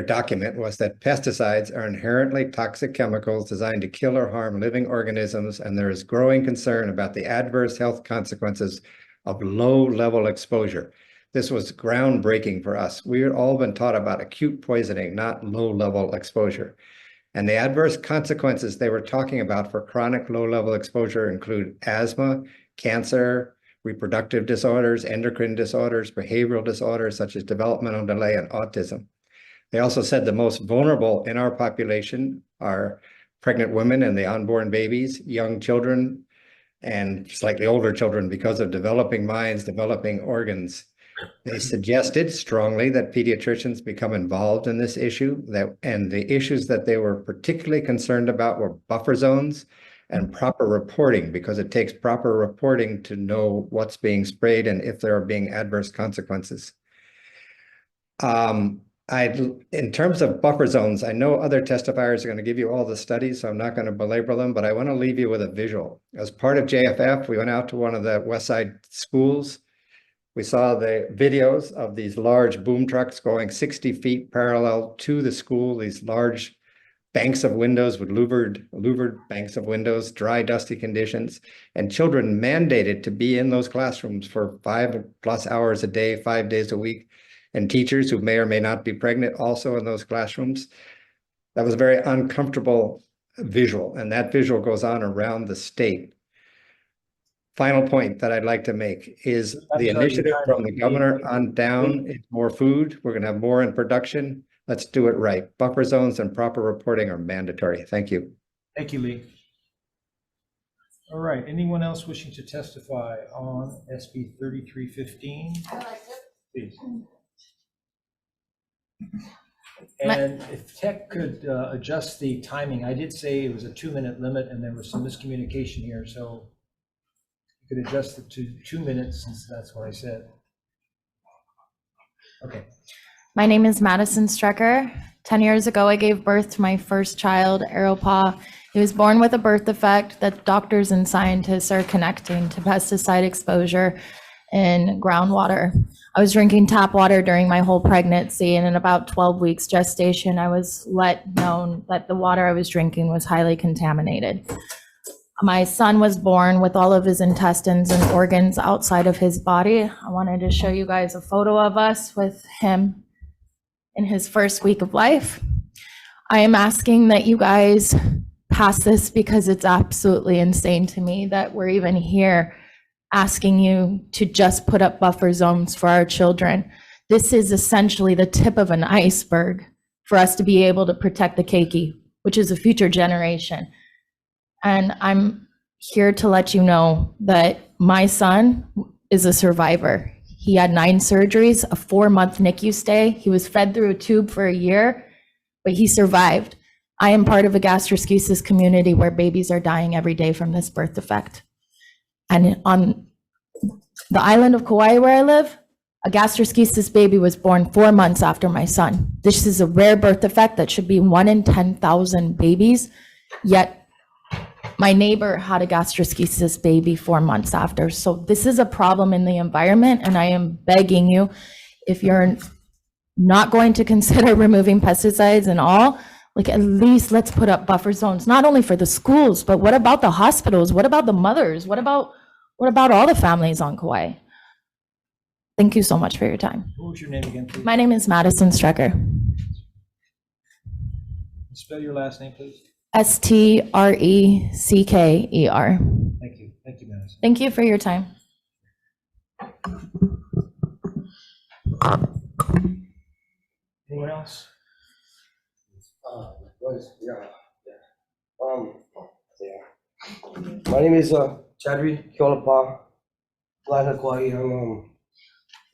document was that pesticides are inherently toxic chemicals designed to kill or harm living organisms, and there is growing concern about the adverse health consequences of low-level exposure. This was groundbreaking for us. We had all been taught about acute poisoning, not low-level exposure. And the adverse consequences they were talking about for chronic low-level exposure include asthma, cancer, reproductive disorders, endocrine disorders, behavioral disorders such as developmental delay and autism. They also said the most vulnerable in our population are pregnant women and the unborn babies, young children, and slightly older children because of developing minds, developing organs. They suggested strongly that pediatricians become involved in this issue, and the issues that they were particularly concerned about were buffer zones and proper reporting, because it takes proper reporting to know what's being sprayed and if there are being adverse consequences. In terms of buffer zones, I know other testifiers are going to give you all the studies, so I'm not going to belabor them, but I want to leave you with a visual. As part of JFF, we went out to one of the West Side schools. We saw the videos of these large boom trucks going 60 feet parallel to the school, these large banks of windows with louvered banks of windows, dry, dusty conditions, and children mandated to be in those classrooms for 5+ hours a day, 5 days a week, and teachers who may or may not be pregnant also in those classrooms. That was a very uncomfortable visual, and that visual goes on around the state. Final point that I'd like to make is the initiative from the governor on down is more food. We're going to have more in production. Let's do it right. Buffer zones and proper reporting are mandatory. Thank you. Thank you, Lee. All right, anyone else wishing to testify on SB 3315? Please. And if Tech could adjust the timing, I did say it was a 2-minute limit and there was some miscommunication here, so you could adjust it to 2 minutes since that's what I said. Okay. My name is Madison Strecker. 10 years ago, I gave birth to my first child, Aeropaw. He was born with a birth defect that doctors and scientists are connecting to pesticide exposure in groundwater. I was drinking tap water during my whole pregnancy, and in about 12 weeks gestation, I was let known that the water I was drinking was highly contaminated. My son was born with all of his intestines and organs outside of his body. I wanted to show you guys a photo of us with him in his first week of life. I am asking that you guys pass this because it's absolutely insane to me that we're even here asking you to just put up buffer zones for our children. This is essentially the tip of an iceberg for us to be able to protect the keiki, which is a future generation. And I'm here to let you know that my son is a survivor. He had 9 surgeries, a 4-month NICU stay. He was fed through a tube for a year, but he survived. I am part of a gastroschisis community where babies are dying every day from this birth defect. And on the island of Kauai where I live, a gastroschisis baby was born 4 months after my son. This is a rare birth defect that should be 1 in 10,000 babies, yet my neighbor had a gastroschisis baby 4 months after. So this is a problem in the environment, and I am begging you, if you're not going to consider removing pesticides and all, like at least let's put up buffer zones, not only for the schools, but what about the hospitals? What about the mothers? What about all the families on Kauai? Thank you so much for your time. What was your name again, please? My name is Madison Strecker. Spell your last name, please. Strecker. Thank you. Thank you, Madison. Thank you for your time. Anyone else? My name is Chadri Kiolapa, Black Hawai'i. I'm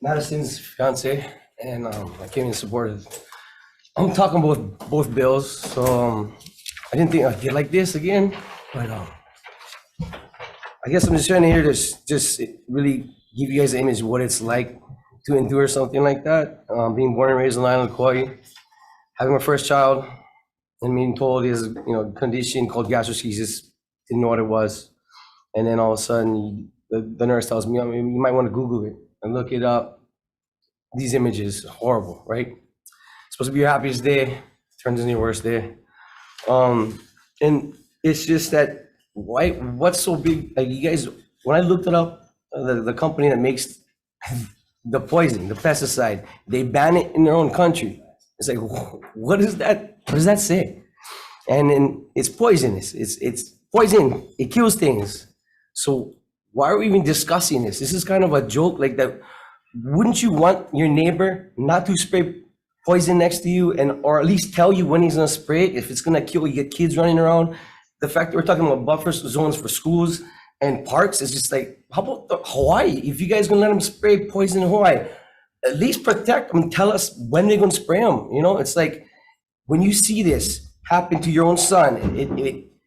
Madison's fiance, and I came in support of. I'm talking about both bills, so I didn't think I'd get like this again, but I guess I'm just trying to hear this, just really give you guys an image of what it's like to endure something like that. Being born and raised on the island of Kauai, having my first child, and being told he has a condition called gastroschisis, didn't know what it was, and then all of a sudden the nurse tells me, you might want to Google it and look it up. These images, horrible, right? It's supposed to be your happiest day, turns into your worst day. And it's just that, what's so big? Like, you guys, when I looked it up, the company that makes the poison, the pesticide, they ban it in their own country. It's like, what is that? What does that say? And then it's poisonous. It's poison. It kills things. So why are we even discussing this? This is kind of a joke like that. Wouldn't you want your neighbor not to spray poison next to you, or at least tell you when he's gonna spray it? If it's gonna kill, you get kids running around. The fact that we're talking about buffer zones for schools and parks is just like, how about Hawaii? If you guys gonna let them spray poison in Hawaii, at least protect them. Tell us when they're gonna spray them. It's like when you see this happen to your own son,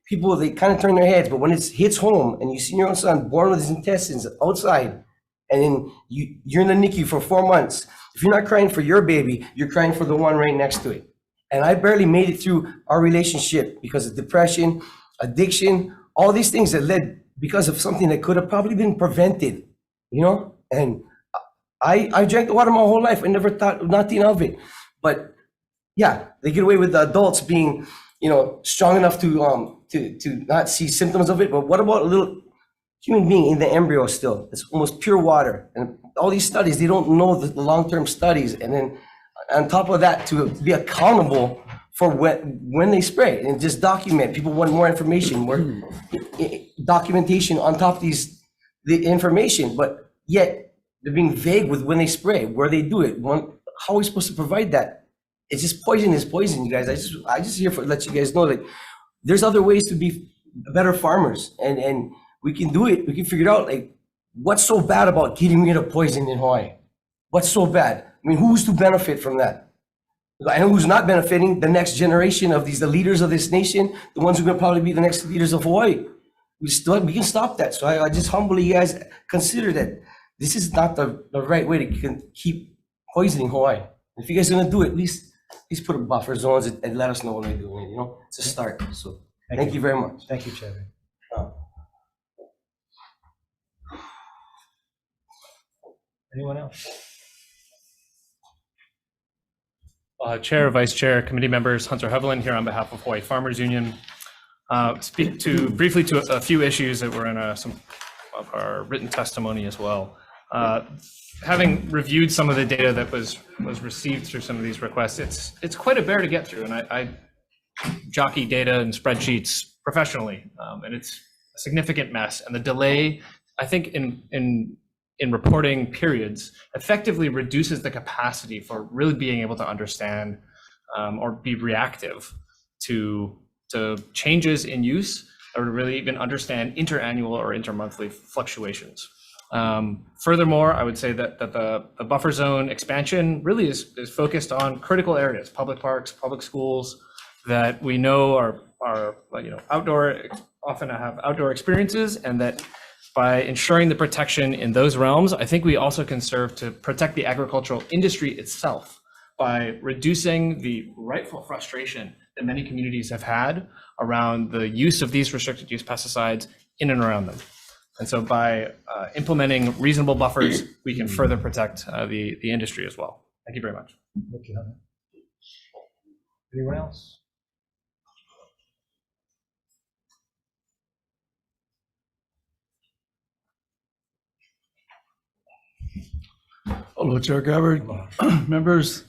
people, they kind of turn their heads, but when it hits home and you see your own son born with his intestines outside, and then you're in the NICU for 4 months. If you're not crying for your baby, you're crying for the one right next to it. And I barely made it through our relationship because of depression, addiction, all these things that led because of something that could have probably been prevented, And I drank the water my whole life. I never thought nothing of it. But yeah, they get away with the adults being, strong enough to not see symptoms of it. But what about a little human being in the embryo still? It's almost pure water. And all these studies, they don't know the long-term studies. And then on top of that, to be accountable for when they spray and just document. People want more information, more documentation on top of the information, but yet they're being vague with when they spray, where they do it. How are we supposed to provide that? It's just poison is poison, you guys. I just here for let you guys know that there's other ways to be better farmers, and we can do it. We can figure it out. Like, what's so bad about getting rid of poison in Hawaii? What's so bad? I mean, who's to benefit from that? I know who's not benefiting. The next generation of the leaders of this nation, the ones who are going to probably be the next leaders of Hawaii. We can stop that. So I just humbly, you guys, consider that this is not the right way to keep poisoning Hawaii. If you guys are going to do it, at least put a buffer zones and let us know when they're doing it. It's a start. So thank you very much. Thank you, Chevy. Anyone else? Chair, Vice Chair, committee members, Hunter Hevelin here on behalf of Hawaii Farmers Union. Speak briefly to a few issues that were in some of our written testimony as well. Having reviewed some of the data that was received through some of these requests, it's quite a bear to get through, and I jockey data and spreadsheets professionally, and it's a significant mess. And the delay, I think, in reporting periods effectively reduces the capacity for really being able to understand or be reactive to changes in use, or to really even understand interannual or intermonthly fluctuations. Furthermore, I would say that the buffer zone expansion really is focused on critical areas, public parks, public schools that we know are outdoor, often have outdoor experiences, and that by ensuring the protection in those realms, I think we also can serve to protect the agricultural industry itself by reducing the rightful frustration that many communities have had around the use of these restricted use pesticides in and around them. And so by implementing reasonable buffers, we can further protect the industry as well. Thank you very much. Thank you, Hunter. Anyone else? Hello, Chair Gabbard, members.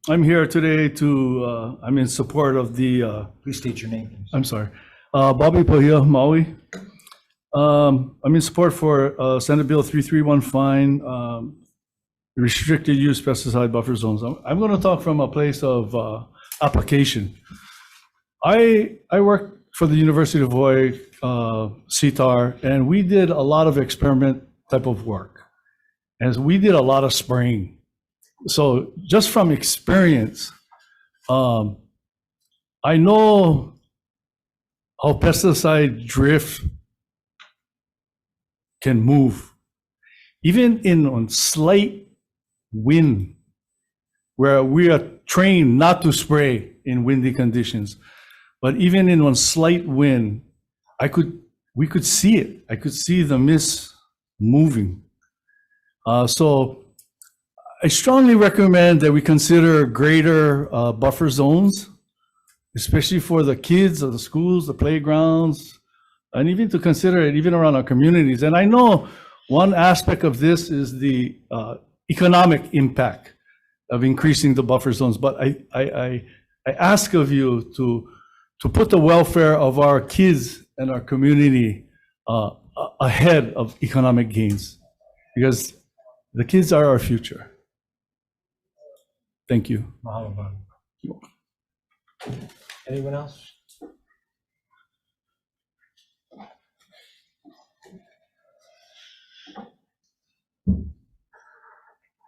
I'm here today to, I'm in support of the, Please state your name, please. I'm sorry, Bobby Pahia, Maui. I'm in support for Senate Bill 3315, restricted use pesticide buffer zones. I'm going to talk from a place of application. I worked for the University of Hawaii, CTAR, and we did a lot of experiment type of work. And we did a lot of spraying. So just from experience, I know how pesticide drift can move. Even on slight wind, where we are trained not to spray in windy conditions, but even in one slight wind, we could see it. I could see the mist moving. So I strongly recommend that we consider greater buffer zones, especially for the kids of the schools, the playgrounds, and even to consider it even around our communities. And I know one aspect of this is the economic impact of increasing the buffer zones, but I ask of you to put the welfare of our kids and our community ahead of economic gains, because the kids are our future. Thank you. Mahalo, Bob. Anyone else?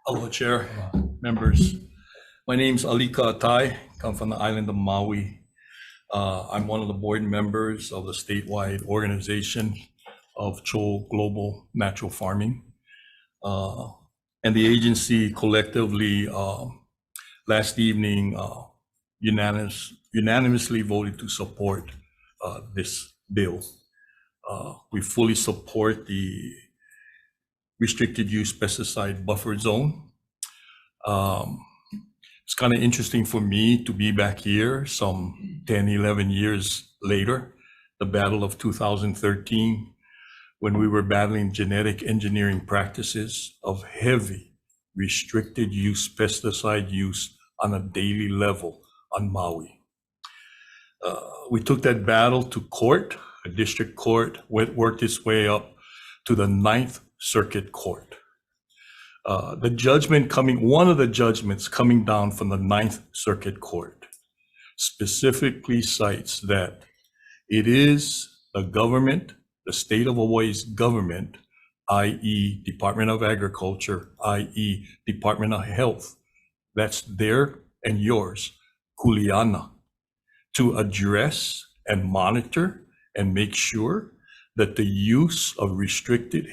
Hello, Chair, members. My name's Alika Atai, come from the island of Maui. I'm one of the board members of the statewide organization of Cho Global Natural Farming. And the agency collectively last evening unanimously voted to support this bill. We fully support the restricted use pesticide buffer zone. It's kind of interesting for me to be back here some 10, 11 years later, the battle of 2013, when we were battling genetic engineering practices of heavy restricted use pesticide use on a daily level on Maui. We took that battle to court, a district court, worked its way up to the 9th Circuit Court. The judgment one of the judgments coming down from the 9th Circuit Court specifically cites that it is the government, the state of Hawaii's government, i.e. Department of Agriculture, i.e. Department of Health, that's their and yours, kuleana, to address and monitor and make sure that the use of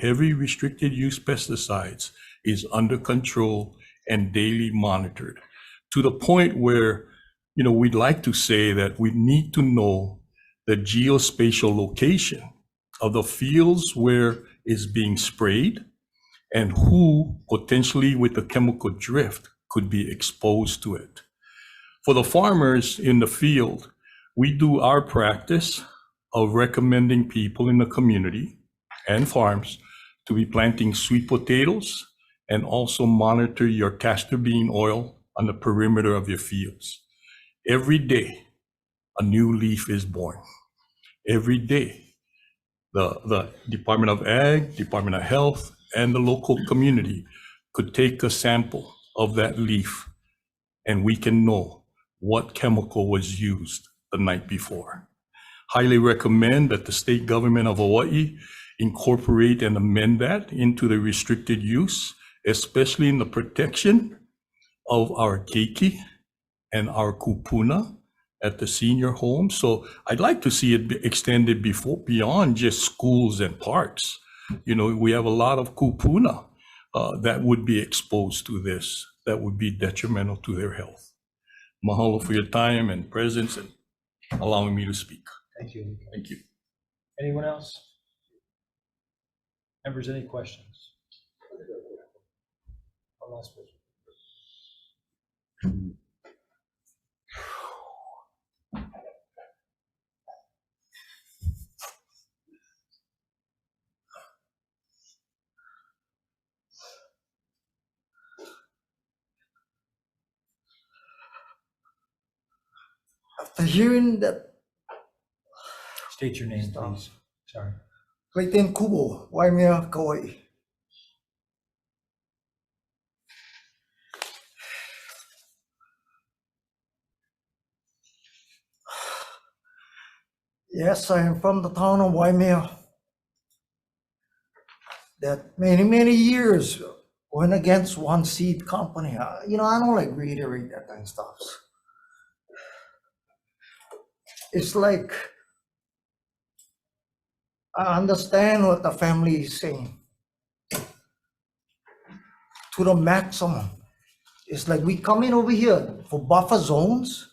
heavy restricted use pesticides is under control and daily monitored, to the point where, we'd like to say that we need to know the geospatial location of the fields where it's being sprayed and who potentially with the chemical drift could be exposed to it. For the farmers in the field, we do our practice of recommending people in the community and farms to be planting sweet potatoes and also monitor your castor bean oil on the perimeter of your fields. Every day, a new leaf is born. Every day, the Department of Ag, Department of Health, and the local community could take a sample of that leaf and we can know what chemical was used the night before. Highly recommend that the state government of Hawaii incorporate and amend that into the restricted use, especially in the protection of our keiki and our kupuna at the senior home. So I'd like to see it extended beyond just schools and parks. We have a lot of kupuna that would be exposed to this, that would be detrimental to their health. Mahalo for your time and presence and allowing me to speak. Thank you. Thank you. Anyone else? Members, any questions? One last question. hearing that State your name, please. Sorry. Clayton Kubo, Waimea, Kauai. Yes, I am from the town of Waimea. That many years went against one seed company. You know, I don't like reiterate that kind of stuff. It's like, I understand what the family is saying to the maximum. It's like we come in over here for buffer zones.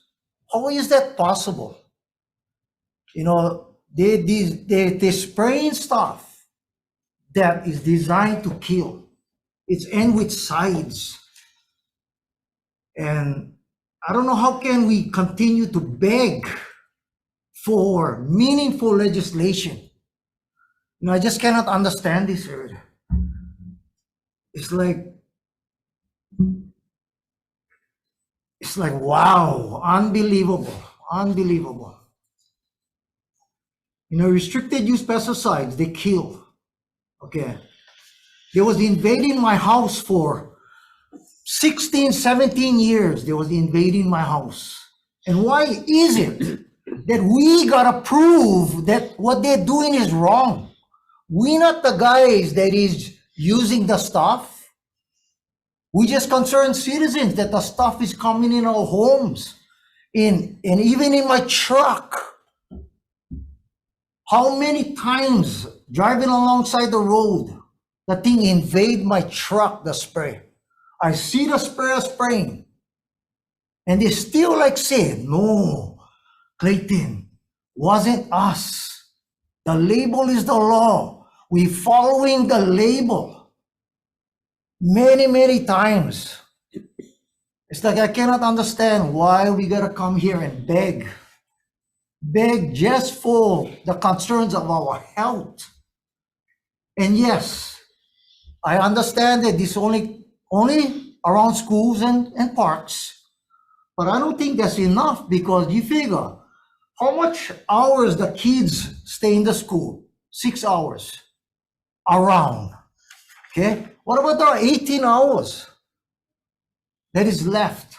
How is that possible? You know, they spraying stuff that is designed to kill. It's end with sides. And I don't know how can we continue to beg for meaningful legislation. You know, I just cannot understand this area. It's like, wow, unbelievable, unbelievable. You know, restricted use pesticides, they kill. Okay. They was invading my house for 16, 17 years. They was invading my house. And why is it that we gotta prove that what they're doing is wrong? We're not the guys that is using the stuff. We just concerned citizens that the stuff is coming in our homes, and even in my truck. How many times driving alongside the road, the thing invade my truck, the spray. I see the sprayer spraying. And they still like say, no, Clayton, wasn't us. The label is the law. We following the label. Many times. It's like I cannot understand why we gotta come here and beg just for the concerns of our health. And yes, I understand that this only around schools and parks, but I don't think that's enough, because you figure how much hours the kids stay in the school? 6 hours around, okay? What about the 18 hours that is left?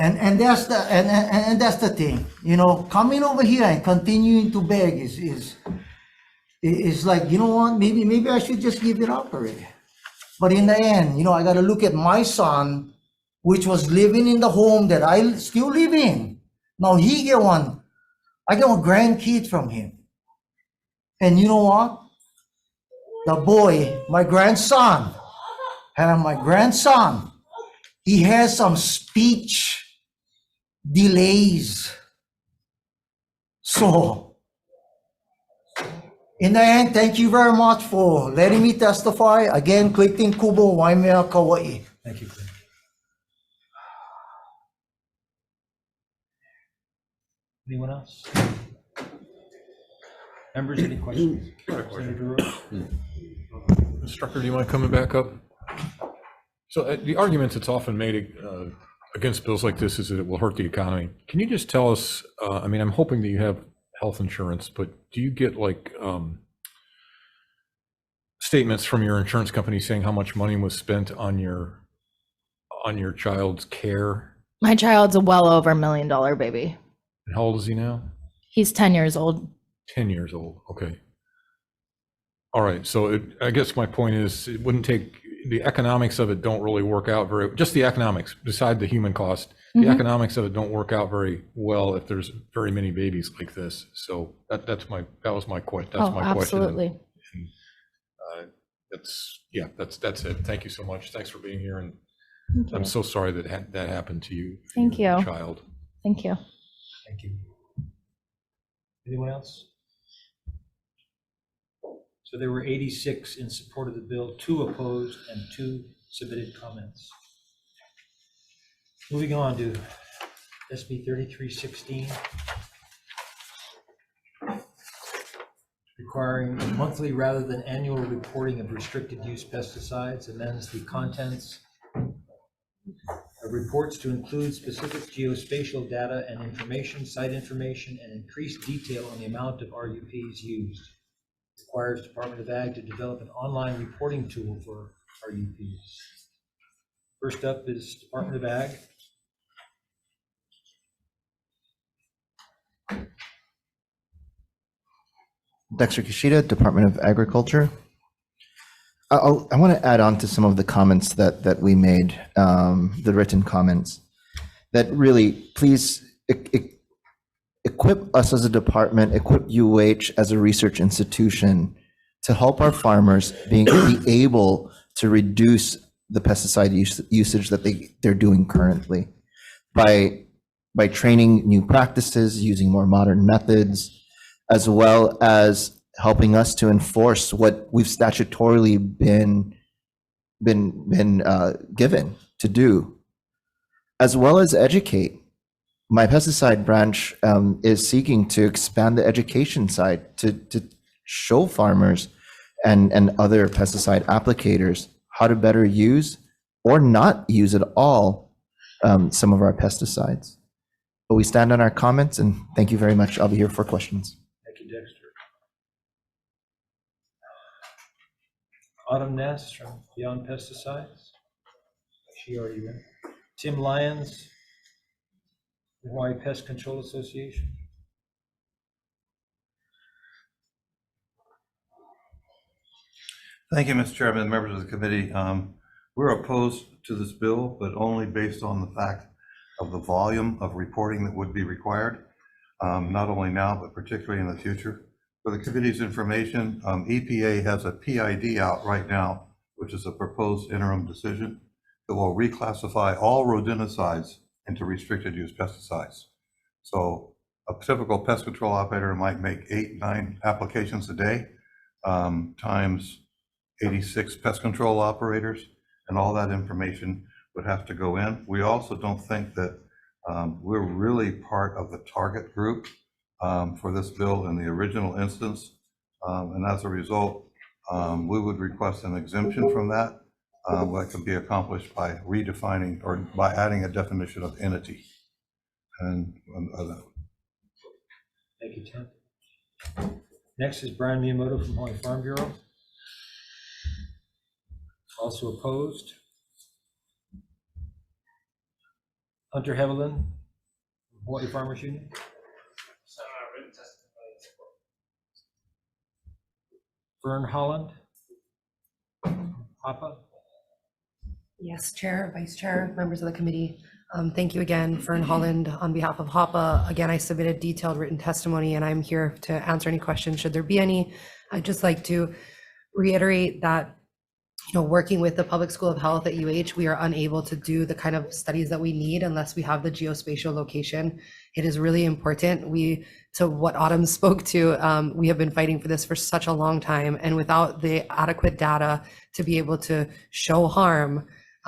And that's the thing, you know, coming over here and continuing to beg is like, you know what, maybe I should just give it up already. But in the end, you know, I got to look at my son, which was living in the home that I still live in. Now I get one grandkid from him. And you know what? The boy, my grandson, he has some speech delays. So, in the end, thank you very much for letting me testify. Again, Clayton Kubo, Waimea, Kauai. Thank you, Clayton. Anyone else? Members, any questions? Senator Rhodes? Mr. Strucker, do you mind coming back up? So the argument that's often made against bills like this is that it will hurt the economy. Can you just tell us, I mean, I'm hoping that you have health insurance, but do you get like statements from your insurance company saying how much money was spent on your child's care? My child's a well over $1 million baby. And how old is he now? He's 10 years old. 10 years old. Okay. All right. So I guess my point is it wouldn't take, the economics of it don't really work out just the economics, beside the human cost, the economics of it don't work out very well if there's very many babies like this. So that was my question. That's my absolutely. question. And that's it. Thank you so much. Thanks for being here. And I'm so sorry that that happened to you. Thank you. Child. Thank you. Thank you. Anyone else? So there were 86 in support of the bill, 2 opposed, and 2 submitted comments. Moving on to SB 3316, requiring monthly rather than annual reporting of restricted use pesticides, amends the contents of of reports to include specific geospatial data and information, site information, and increased detail on the amount of RUPs used. Requires Department of Ag to develop an online reporting tool for RUPs. First up is Department of Ag. Dexter Kishida, Department of Agriculture. I want to add on to some of the comments that we made, the written comments, that really please equip us as a department, equip UH as a research institution to help our farmers be able to reduce the pesticide usage that they're doing currently by training new practices, using more modern methods, as well as helping us to enforce what we've statutorily been given to do, as well as educate. My pesticide branch is seeking to expand the education side to show farmers and other pesticide applicators how to better use or not use at all some of our pesticides. But we stand on our comments, and thank you very much. I'll be here for questions. Thank you, Dexter. Autumn Ness from Beyond Pesticides. She already went. Tim Lyons, Hawaii Pest Control Association. Thank you, Mr. Chairman and members of the committee. We're opposed to this bill, but only based on the fact of the volume of reporting that would be required, not only now, but particularly in the future. For the committee's information, EPA has a PID out right now, which is a proposed interim decision that will reclassify all rodenticides into restricted use pesticides. So a typical pest control operator might make 8-9 applications a day, times 86 pest control operators, and all that information would have to go in. We also don't think that we're really part of the target group for this bill in the original instance. And as a result, we would request an exemption from that that can be accomplished by redefining or by adding a definition of entity. And Thank you, Tim. Next is Brian Miyamoto from Hawaii Farm Bureau. Also opposed. Hunter Hevelin, Hawaii Farmers Union. Fern Holland, HAPA. Yes, Chair, Vice Chair, members of the committee. Thank you again, Fern Holland, on behalf of HAPA. Again, I submitted detailed written testimony, and I'm here to answer any questions should there be any. I'd just like to reiterate that, working with the Public School of Health at UH, we are unable to do the kind of studies that we need unless we have the geospatial location. It is really important. To what Autumn spoke to, we have been fighting for this for such a long time, and without the adequate data to be able to show harm,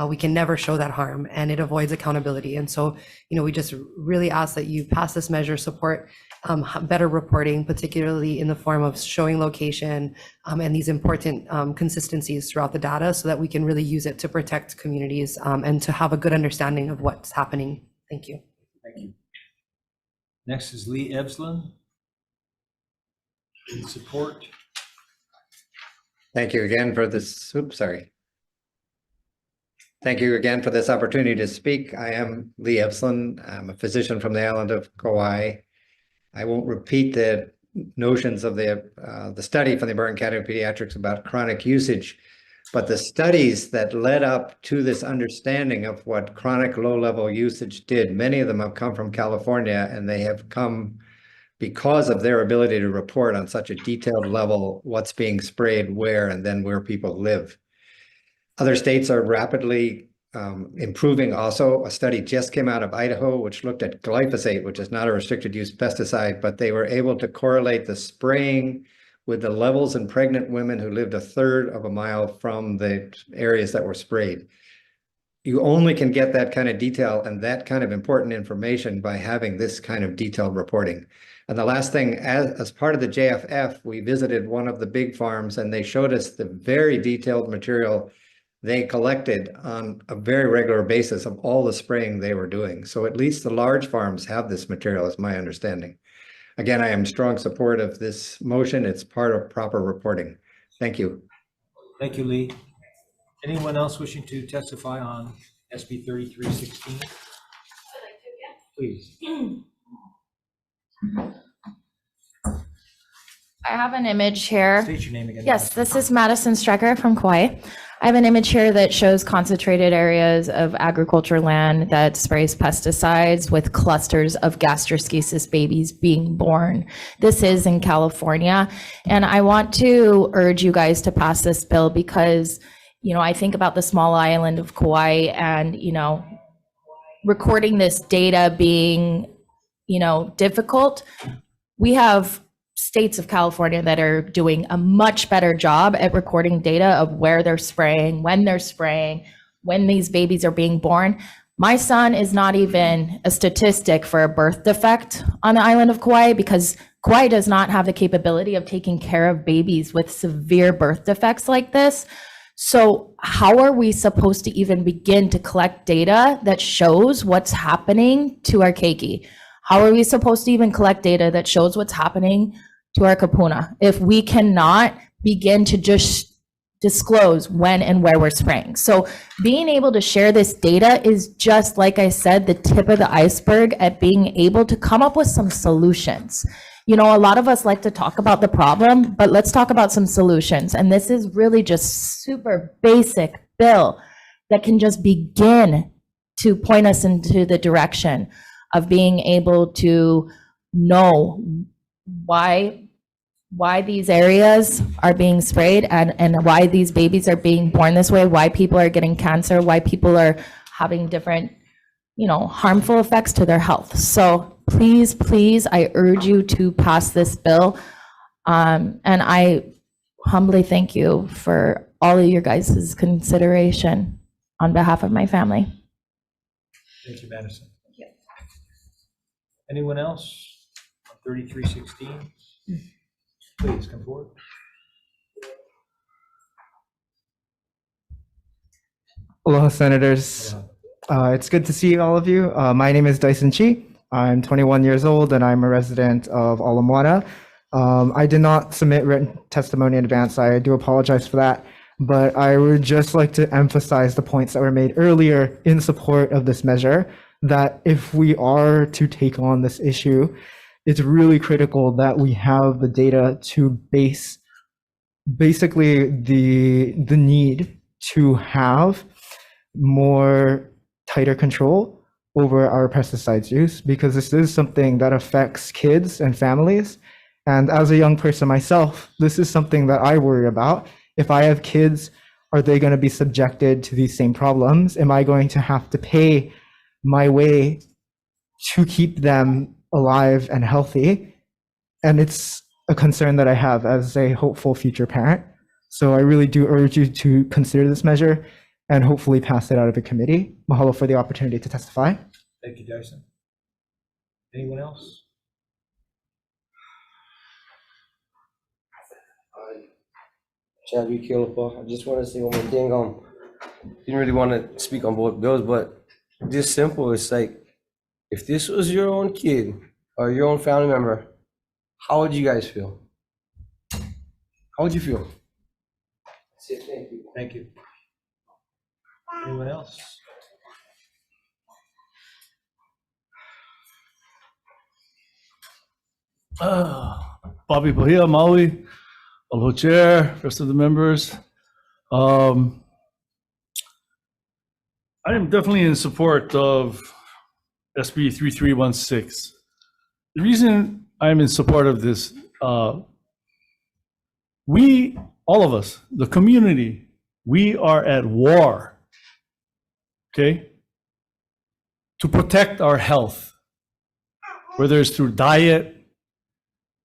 we can never show that harm, and it avoids accountability. And so, we just really ask that you pass this measure, support better reporting, particularly in the form of showing location and these important consistencies throughout the data, so that we can really use it to protect communities and to have a good understanding of what's happening. Thank you. Thank you. Next is Lee Ebslin. In support. Thank you again for this. Oops, sorry. Thank you again for this opportunity to speak. I am Lee Ebslin. I'm a physician from the island of Kauai. I won't repeat the notions of the study from the American Academy of Pediatrics about chronic usage, but the studies that led up to this understanding of what chronic low-level usage did, many of them have come from California, and they have come because of their ability to report on such a detailed level what's being sprayed where and then where people live. Other states are rapidly improving also. A study just came out of Idaho, which looked at glyphosate, which is not a restricted use pesticide, but they were able to correlate the spraying with the levels in pregnant women who lived 1/3 of a mile from the areas that were sprayed. You only can get that kind of detail and that kind of important information by having this kind of detailed reporting. And the last thing, as part of the JFF, we visited one of the big farms and they showed us the very detailed material they collected on a very regular basis of all the spraying they were doing. So at least the large farms have this material, is my understanding. Again, I am strong support of this motion. It's part of proper reporting. Thank you. Thank you, Lee. Anyone else wishing to testify on SB 3316? Please. I have an image here. State your name again. Yes, this is Madison Strecker from Kauai. I have an image here that shows concentrated areas of agriculture land that sprays pesticides with clusters of gastroschisis babies being born. This is in California. And I want to urge you guys to pass this bill because, you know, I think about the small island of Kauai and, you know, recording this data being, you know, difficult. We have states of California that are doing a much better job at recording data of where they're spraying, when these babies are being born. My son is not even a statistic for a birth defect on the island of Kauai because Kauai does not have the capability of taking care of babies with severe birth defects like this. So how are we supposed to even begin to collect data that shows what's happening to our keiki? How are we supposed to even collect data that shows what's happening to our kapuna if we cannot begin to just disclose when and where we're spraying? So being able to share this data is just, like I said, the tip of the iceberg at being able to come up with some solutions. You know, a lot of us like to talk about the problem, but let's talk about some solutions. And this is really just super basic bill that can just begin to point us into the direction of being able to know why these areas are being sprayed and why these babies are being born this way, why people are getting cancer, why people are having different, you know, harmful effects to their health. So please, please, I urge you to pass this bill. And I humbly thank you for all of your guys' consideration on behalf of my family. Thank you, Madison. Anyone else? 3316. Please come forward. Aloha, Senators. It's good to see all of you. My name is Dyson Chi. I'm 21 years old and I'm a resident of Ala Moana. I did not submit written testimony in advance. I do apologize for that. But I would just like to emphasize the points that were made earlier in support of this measure, that if we are to take on this issue, it's really critical that we have the data to base basically the need to have more tighter control over our pesticides use, because this is something that affects kids and families. And as a young person myself, this is something that I worry about. If I have kids, are they going to be subjected to these same problems? Am I going to have to pay my way to keep them alive and healthy? And it's a concern that I have as a hopeful future parent. So I really do urge you to consider this measure and hopefully pass it out of the committee. Mahalo for the opportunity to testify. Thank you, Dyson. Anyone else? Chadwick Kiolapa, I just want to say one more thing. Didn't really want to speak on both bills, but just simple. It's like, if this was your own kid or your own family member, how would you guys feel? How would you feel? That's it. Thank you. Thank you. Anyone else? Bobby Bahia, Maui, Aloha Chair, rest of the members. I am definitely in support of SB 3316. The reason I'm in support of this, we, all of us, the community, we are at war, okay, to protect our health, whether it's through diet,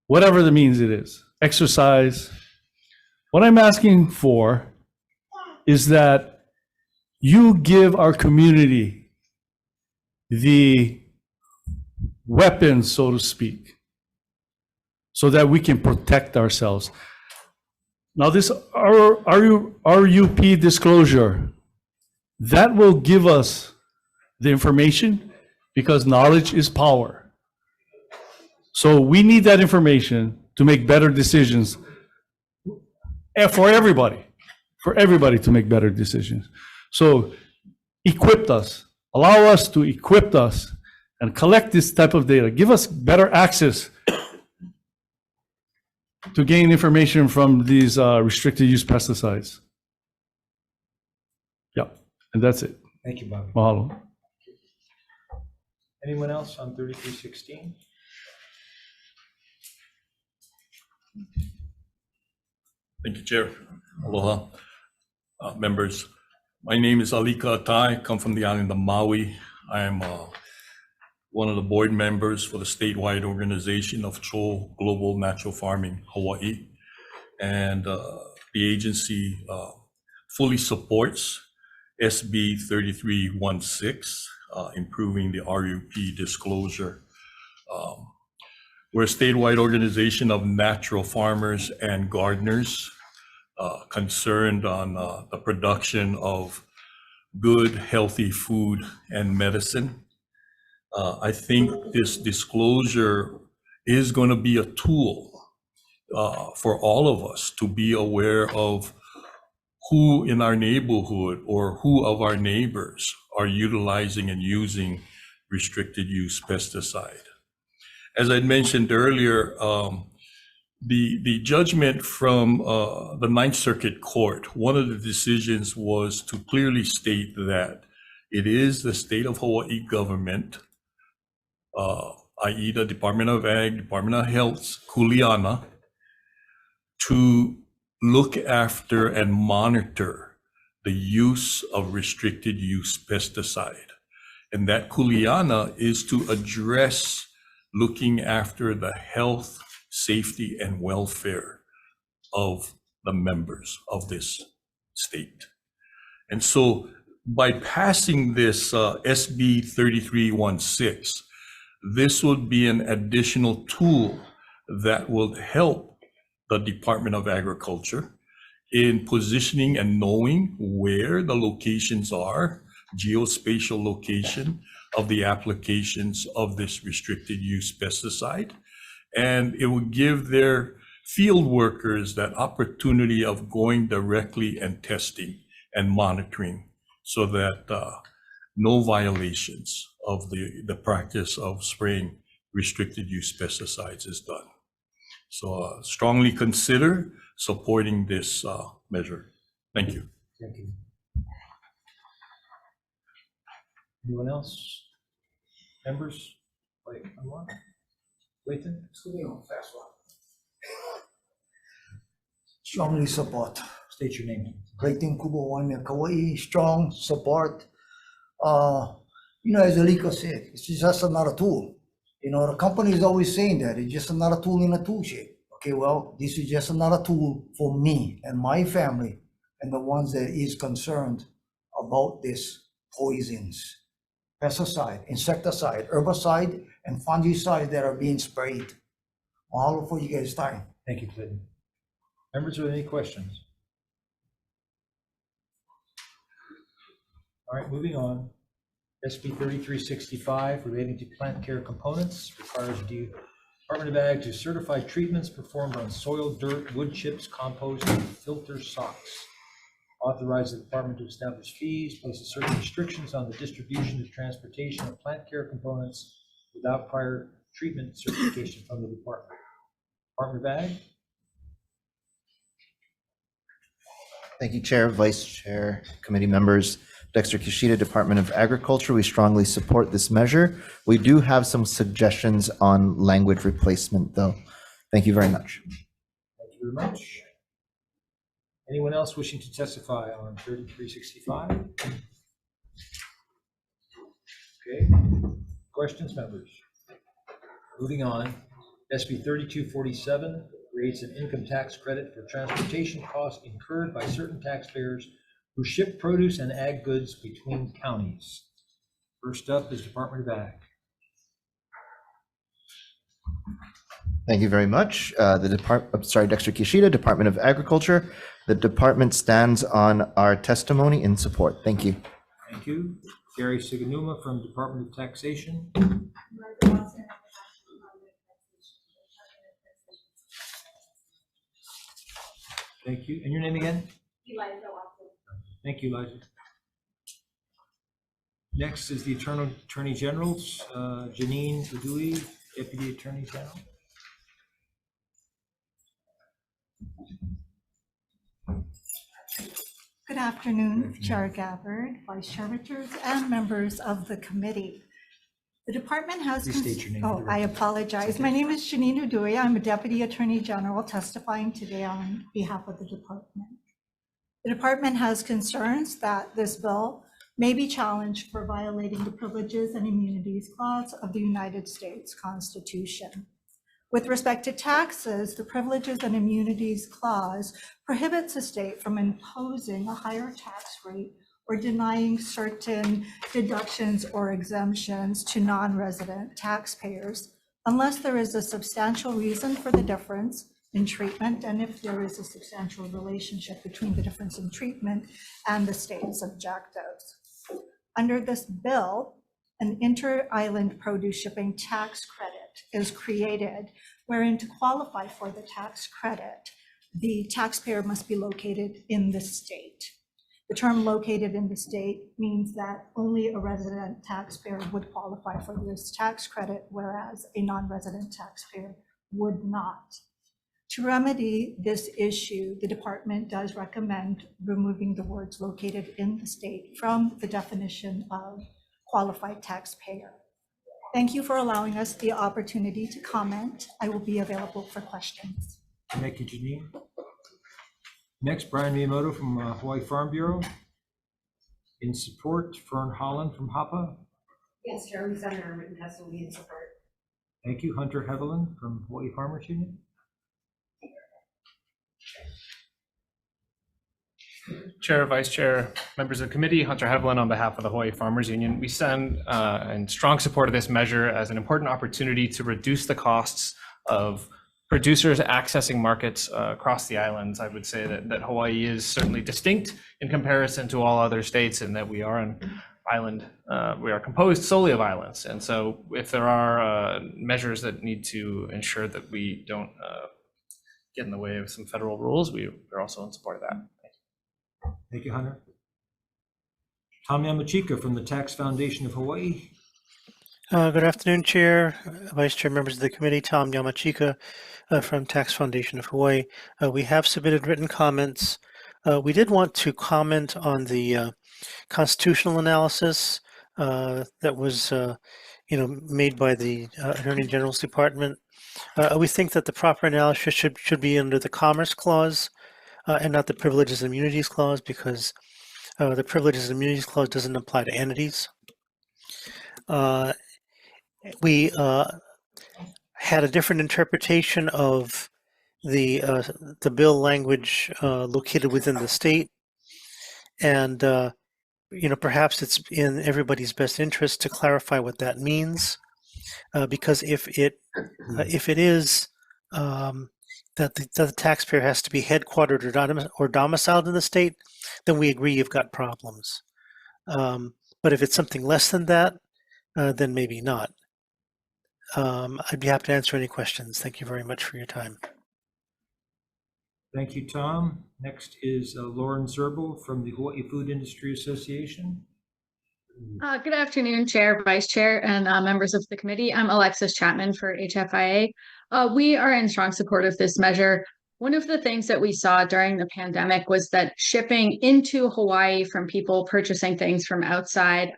whatever the means it is, exercise. What I'm asking for is that you give our community the weapons, so to speak, so that we can protect ourselves. Now, this RUP disclosure, That will give us the information because knowledge is power. So we need that information to make better decisions for everybody to make better decisions. So equip us, allow us to equip us and collect this type of data, give us better access to gain information from these restricted use pesticides. Yeah, and that's it. Thank you, Bobby. Mahalo. Anyone else on 3316? Thank you, Chair. Aloha, members. My name is Alika Atai, come from the island of Maui. I am one of the board members for the statewide organization of Cho Global Natural Farming, Hawaii. And the agency fully supports SB 3316, improving the RUP disclosure. We're a statewide organization of natural farmers and gardeners concerned on the production of good, healthy food and medicine. I think this disclosure is going to be a tool for all of us to be aware of who in our neighborhood or who of our neighbors are utilizing and using restricted use pesticide. As I mentioned earlier, the judgment from the Ninth Circuit Court, one of the decisions was to clearly state that it is the state of Hawaii government, i.e. the Department of Ag, Department of Health's kuleana, to look after and monitor the use of restricted use pesticide. And that kuleana is to address looking after the health, safety, and welfare of the members of this state. And so by passing this SB 3316, this would be an additional tool that will help the Department of Agriculture in positioning and knowing where the locations are, geospatial location of the applications of this restricted use pesticide. And it will give their field workers that opportunity of going directly and testing and monitoring so that no violations of the practice of spraying restricted use pesticides is done. So strongly consider supporting this measure. Thank you. Thank you. Anyone else? Members? Wait, one. Layton? Fast one. Strongly support. State your name. Clayton Kubo Wanya Kauai, strong support. As Alika said, it's just another tool. The company is always saying that it's just another tool in a tool shed. Okay, well, this is just another tool for me and my family and the ones that is concerned about these poisons, pesticide, insecticide, herbicide, and fungicide that are being sprayed. All for you guys' time. Thank you, Clinton. Members with any questions? All right, moving on. SB 3365 relating to plant care components requires the Department of Ag to certify treatments performed on soil, dirt, wood chips, compost, and filter socks. Authorize the department to establish fees, places certain restrictions on the distribution and transportation of plant care components without prior treatment certification from the department. Department of Ag. Thank you, Chair, Vice Chair, committee members. Dexter Kishida, Department of Agriculture. We strongly support this measure. We do have some suggestions on language replacement, though. Thank you very much. Thank you very much. Anyone else wishing to testify on 3365? Okay. Questions, members? Moving on. SB 3247 creates an income tax credit for transportation costs incurred by certain taxpayers who ship produce and ag goods between counties. First up is Department of Ag. Thank you very much. Dexter Kishida, Department of Agriculture. The department stands on our testimony in support. Thank you. Thank you. Gary Siganuma from Department of Taxation. Thank you. And your name again? Thank you, Elijah. Next is the Attorney General's, Janine Udui, Deputy Attorney General. Good afternoon, Chair Gabbard, Vice Chair Richards, and members of the committee. The department has. Please state your name. Oh, I apologize. My name is Janine Udui. I'm a Deputy Attorney General testifying today on behalf of the department. The department has concerns that this bill may be challenged for violating the Privileges and Immunities Clause of the United States Constitution. With respect to taxes, the Privileges and Immunities Clause prohibits a state from imposing a higher tax rate or denying certain deductions or exemptions to non-resident taxpayers unless there is a substantial reason for the difference in treatment and if there is a substantial relationship between the difference in treatment and the state's objectives. Under this bill, an inter-island produce shipping tax credit is created, wherein to qualify for the tax credit, the taxpayer must be located in the state. The term located in the state means that only a resident taxpayer would qualify for this tax credit, whereas a non-resident taxpayer would not. To remedy this issue, the department does recommend removing the words located in the state from the definition of qualified taxpayer. Thank you for allowing us the opportunity to comment. I will be available for questions. Thank you, Janine. Next, Brian Miyamoto from Hawaii Farm Bureau. In support, Fern Holland from HAPA. Yes, Chair, we sent our written testimony in support. Thank you. Hunter Hevelin from Hawaii Farmers Union. Chair, Vice Chair, members of the committee, Hunter Hevelin on behalf of the Hawaii Farmers Union. We stand in strong support of this measure as an important opportunity to reduce the costs of producers accessing markets across the islands. I would say that Hawaii is certainly distinct in comparison to all other states in that we are an island, we are composed solely of islands. And so if there are measures that need to ensure that we don't get in the way of some federal rules, we're also in support of that. Thank you, Hunter. Tom Yamachika from the Tax Foundation of Hawaii. Good afternoon, Chair, Vice Chair, members of the committee. Tom Yamachika from Tax Foundation of Hawaii. We have submitted written comments. We did want to comment on the constitutional analysis that was, made by the Attorney General's Department. We think that the proper analysis should be under the Commerce Clause and not the Privileges and Immunities Clause, because the Privileges and Immunities Clause doesn't apply to entities. We had a different interpretation of the bill language located within the state, and perhaps it's in everybody's best interest to clarify what that means, because if it is that the taxpayer has to be headquartered or domiciled in the state, then we agree you've got problems. But if it's something less than that, then maybe not. I'd be happy to answer any questions. Thank you very much for your time. Thank you, Tom. Next is Lauren Zerbel from the Hawaii Food Industry Association. Good afternoon, Chair, Vice Chair, and members of the committee. I'm Alexis Chapman for HFIA. We are in strong support of this measure. One of the things that we saw during the pandemic was that shipping into Hawaii from people purchasing things from outside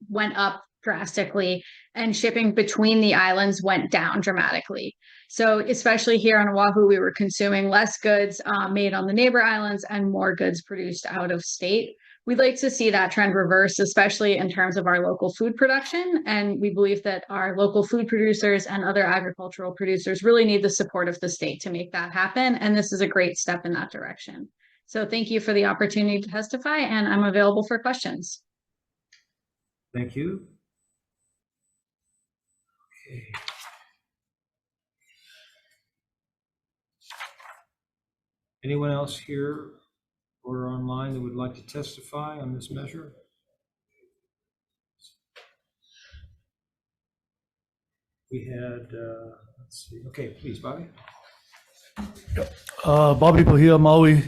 went up drastically, and shipping between the islands went down dramatically. So especially here on Oahu, we were consuming less goods made on the neighbor islands and more goods produced out of state. We'd like to see that trend reverse, especially in terms of our local food production. And we believe that our local food producers and other agricultural producers really need the support of the state to make that happen. And this is a great step in that direction. So thank you for the opportunity to testify, and I'm available for questions. Thank you. Okay. Anyone else here or online that would like to testify on this measure? we had, let's see, okay, please, Bobby. Bobby Pahia, Maui.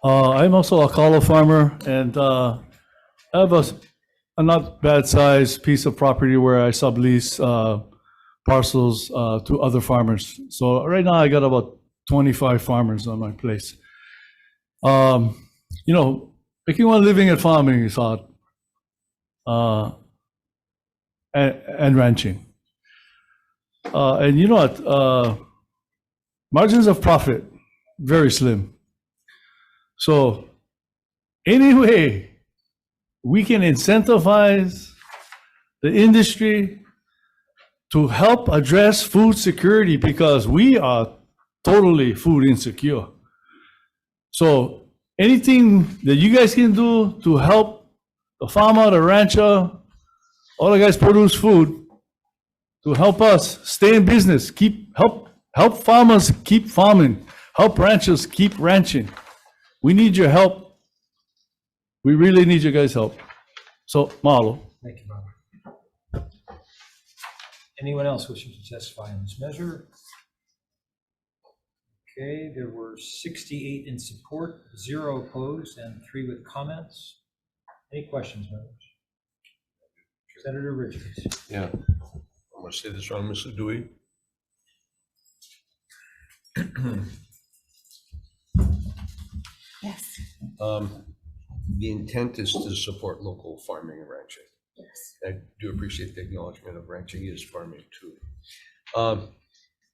I'm also a kalo farmer, and I have a not bad sized piece of property where I sublease parcels to other farmers. So right now I got about 25 farmers on my place. You know, making one living at farming is hard, and ranching. And you know what? Margins of profit, very slim. So anyway, we can incentivize the industry to help address food security, because we are totally food insecure. So anything that you guys can do to help the farmer, the rancher, all the guys produce food, to help us stay in business, help farmers keep farming, help ranchers keep ranching. We need your help. We really need your guys' help. So, mahalo. Thank you, Bobby. Anyone else wishing to testify on this measure? Okay, there were 68 in support, 0 opposed, and 3 with comments. Any questions, members? Senator Richards. Yeah, I'm going to say this wrong, Mr. Dewey. Yes. The intent is to support local farming and ranching. Yes. I do appreciate the acknowledgement of ranching is farming too.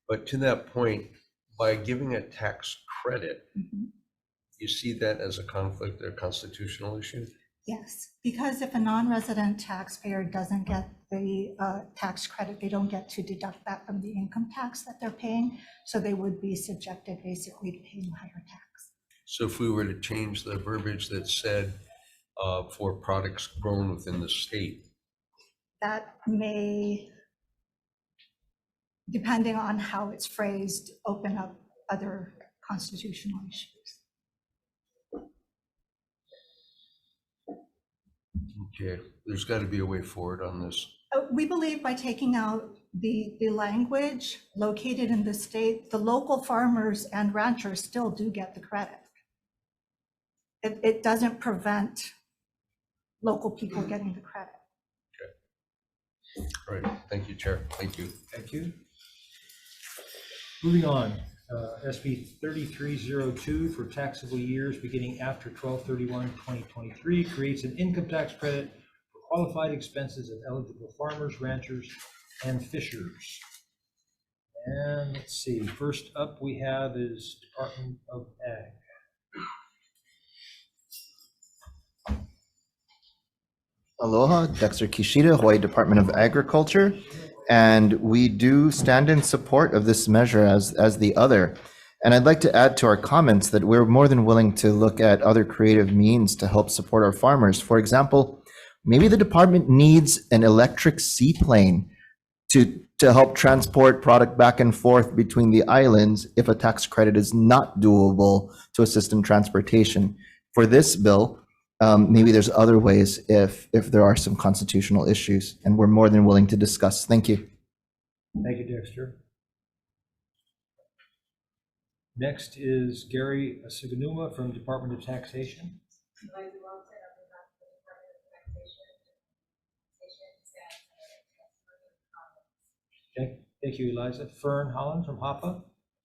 But to that point, by giving a tax credit, you see that as a conflict or constitutional issue? Yes, because if a non-resident taxpayer doesn't get the tax credit, they don't get to deduct that from the income tax that they're paying. So they would be subjected basically to paying higher tax. So if we were to change the verbiage that said for products grown within the state? That may, depending on how it's phrased, open up other constitutional issues. Okay, there's got to be a way forward on this. We believe by taking out the language located in the state, the local farmers and ranchers still do get the credit. It doesn't prevent local people getting the credit. Okay. All right. Thank you, Chair. Thank you. Thank you. Moving on, SB 3302 for taxable years beginning after 12/31/2023 creates an income tax credit for qualified expenses of eligible farmers, ranchers, and fishers. And let's see, first up we have is Department of Ag. Aloha, Dexter Kishida, Hawaii Department of Agriculture. And we do stand in support of this measure as the other. And I'd like to add to our comments that we're more than willing to look at other creative means to help support our farmers. For example, maybe the department needs an electric seaplane to help transport product back and forth between the islands if a tax credit is not doable to assist in transportation. For this bill, maybe there's other ways if there are some constitutional issues, and we're more than willing to discuss. Thank you. Thank you, Dexter. Next is Gary Suganuma from Department of Taxation. Okay, thank you, Eliza. Fern Holland from HAPA.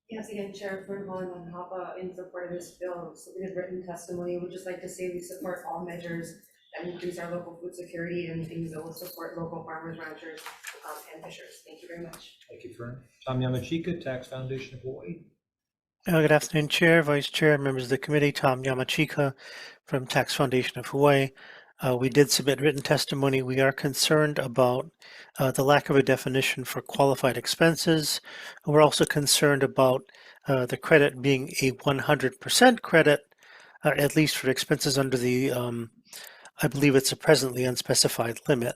Yes, again, Chair Fern Holland on HAPA in support of this bill. Submitted written testimony. We'd just like to say we support all measures that increase our local food security and things that will support local farmers, ranchers, and fishers. Thank you very much. Thank you, Fern. Tom Yamachika, Tax Foundation of Hawaii. Good afternoon, Chair, Vice Chair, members of the committee. Tom Yamachika from Tax Foundation of Hawaii. We did submit written testimony. We are concerned about the lack of a definition for qualified expenses. We're also concerned about the credit being a 100% credit, at least for expenses under the, I believe it's a presently unspecified limit.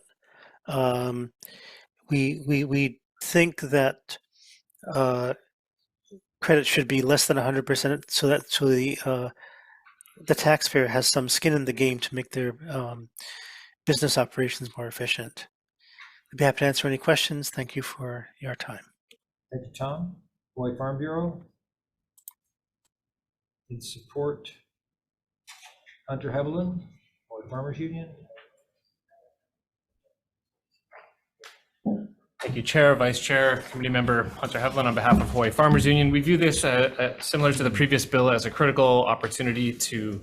We think that credit should be less than 100%, so the taxpayer has some skin in the game to make their business operations more efficient. I'd be happy to answer any questions. Thank you for your time. Thank you, Tom. Hawaii Farm Bureau. In support, Hunter Hevelin, Hawaii Farmers Union. Thank you, Chair, Vice Chair, Committee Member Hunter Hevelin on behalf of Hawaii Farmers Union. We view this similar to the previous bill as a critical opportunity to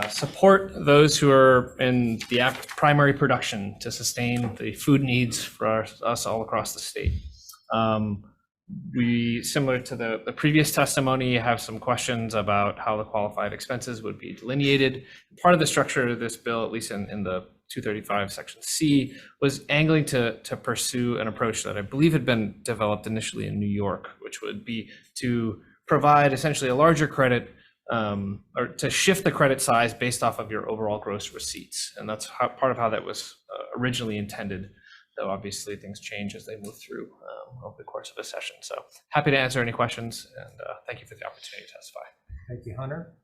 support those who are in the primary production to sustain the food needs for us all across the state. We, similar to the previous testimony, have some questions about how the qualified expenses would be delineated. Part of the structure of this bill, at least in the 235 section C, was angling to pursue an approach that I believe had been developed initially in New York, which would be to provide essentially a larger credit or to shift the credit size based off of your overall gross receipts. And that's part of how that was originally intended, though obviously things change as they move through over the course of a session. So happy to answer any questions, and thank you for the opportunity to testify. Thank you, Hunter.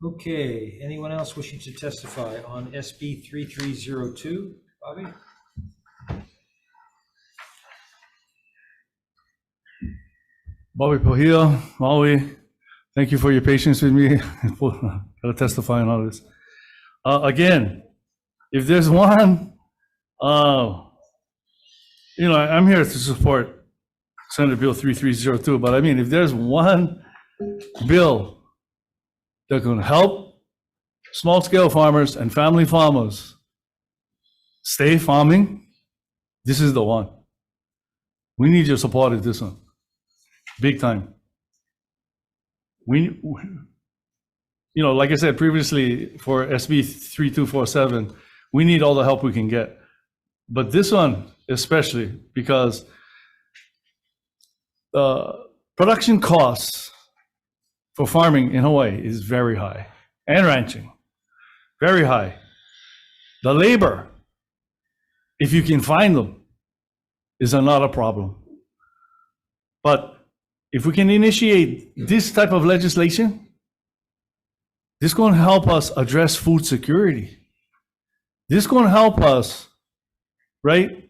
Okay, anyone else wishing to testify on SB 3302? Bobby? Bobby Pahia, Maui, thank you for your patience with me. Gotta testify on all this. Again, if there's one, I'm here to support Senate Bill 3302, but I mean, if there's one bill that can help small-scale farmers and family farmers stay farming, this is the one. We need your support at this one, big time. Like I said previously for SB 3247, we need all the help we can get. But this one especially, because production costs for farming in Hawaii is very high, and ranching, very high. The labor, if you can find them, is not a problem. But if we can initiate this type of legislation, this is going to help us address food security. This is going to help us, right,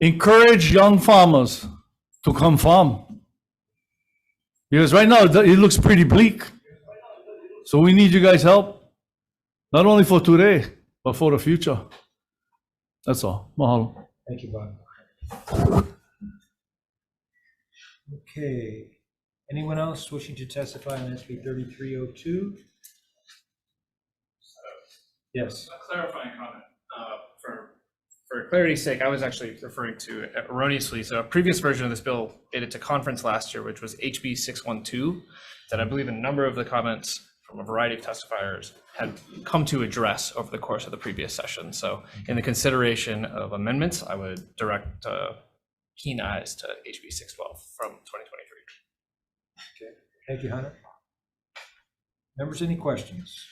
encourage young farmers to come farm. Because right now it looks pretty bleak. So we need you guys' help, not only for today, but for the future. That's all. Mahalo. Thank you, Bob. Okay, anyone else wishing to testify on SB 3302? Yes. A clarifying comment. For clarity's sake, I was actually referring to erroneously. So a previous version of this bill made it to conference last year, which was HB 612, that I believe a number of the comments from a variety of testifiers had come to address over the course of the previous session. So in the consideration of amendments, I would direct keen eyes to HB 612 from 2023. Okay, thank you, Hunter. Members, any questions?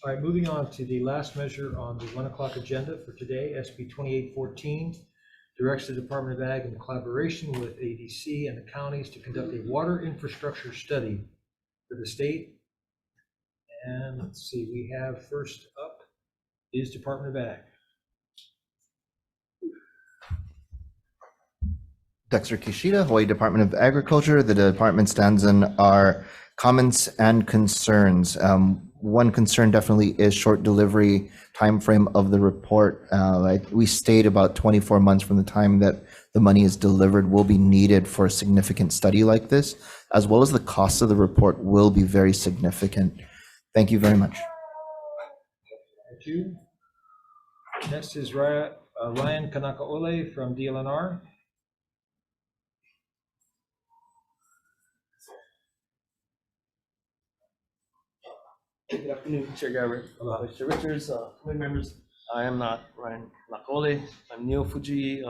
All right, moving on to the last measure on the 1 o'clock agenda for today, SB 2814, directs the Department of Ag in collaboration with ADC and the counties to conduct a water infrastructure study for the state. And let's see, we have first up is Department of Ag. Dexter Kishida, Hawaii Department of Agriculture. The department stands in our comments and concerns. One concern definitely is short delivery timeframe of the report. We state about 24 months from the time that the money is delivered will be needed for a significant study like this, as well as the cost of the report will be very significant. Thank you very much. Thank you. Next is Ryan Kanakaole from DLNR. Good afternoon, Chair Garrett, Vice Chair Richards, committee members. I am not Ryan Nakole. I'm Neil Fuji,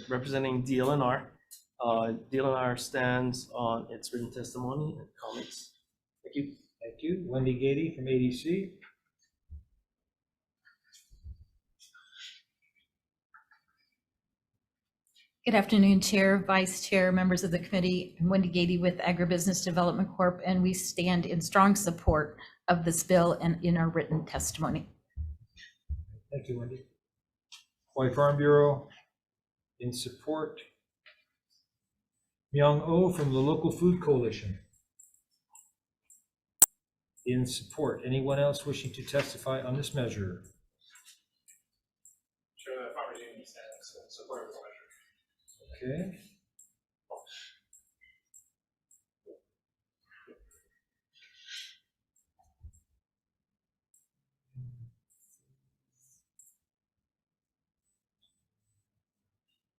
representing DLNR. DLNR stands on its written testimony and comments. Thank you. Thank you. Wendy Gady from ADC. Good afternoon, Chair, Vice Chair, members of the committee. I'm Wendy Gady with Agribusiness Development Corp., and we stand in strong support of this bill and in our written testimony. Thank you, Wendy. Hawaii Farm Bureau, in support. Myung Oh from the Local Food Coalition, in support. Anyone else wishing to testify on this measure? Sure, the Farmers Union stands in support of this measure. Okay.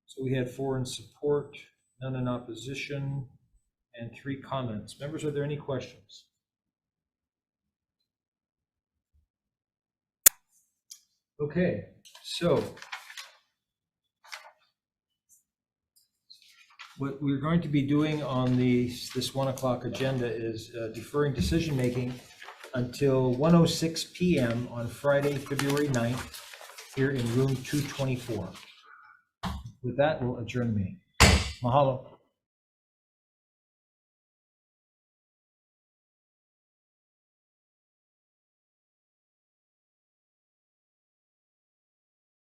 So we had 4 in support, none in opposition, and 3 comments. Members, are there any questions? Okay, so what we're going to be doing on this 1 o'clock agenda is deferring decision-making until 1:06 p.m. on Friday, February 9th, here in room 224. With that, we'll adjourn the meeting. Mahalo.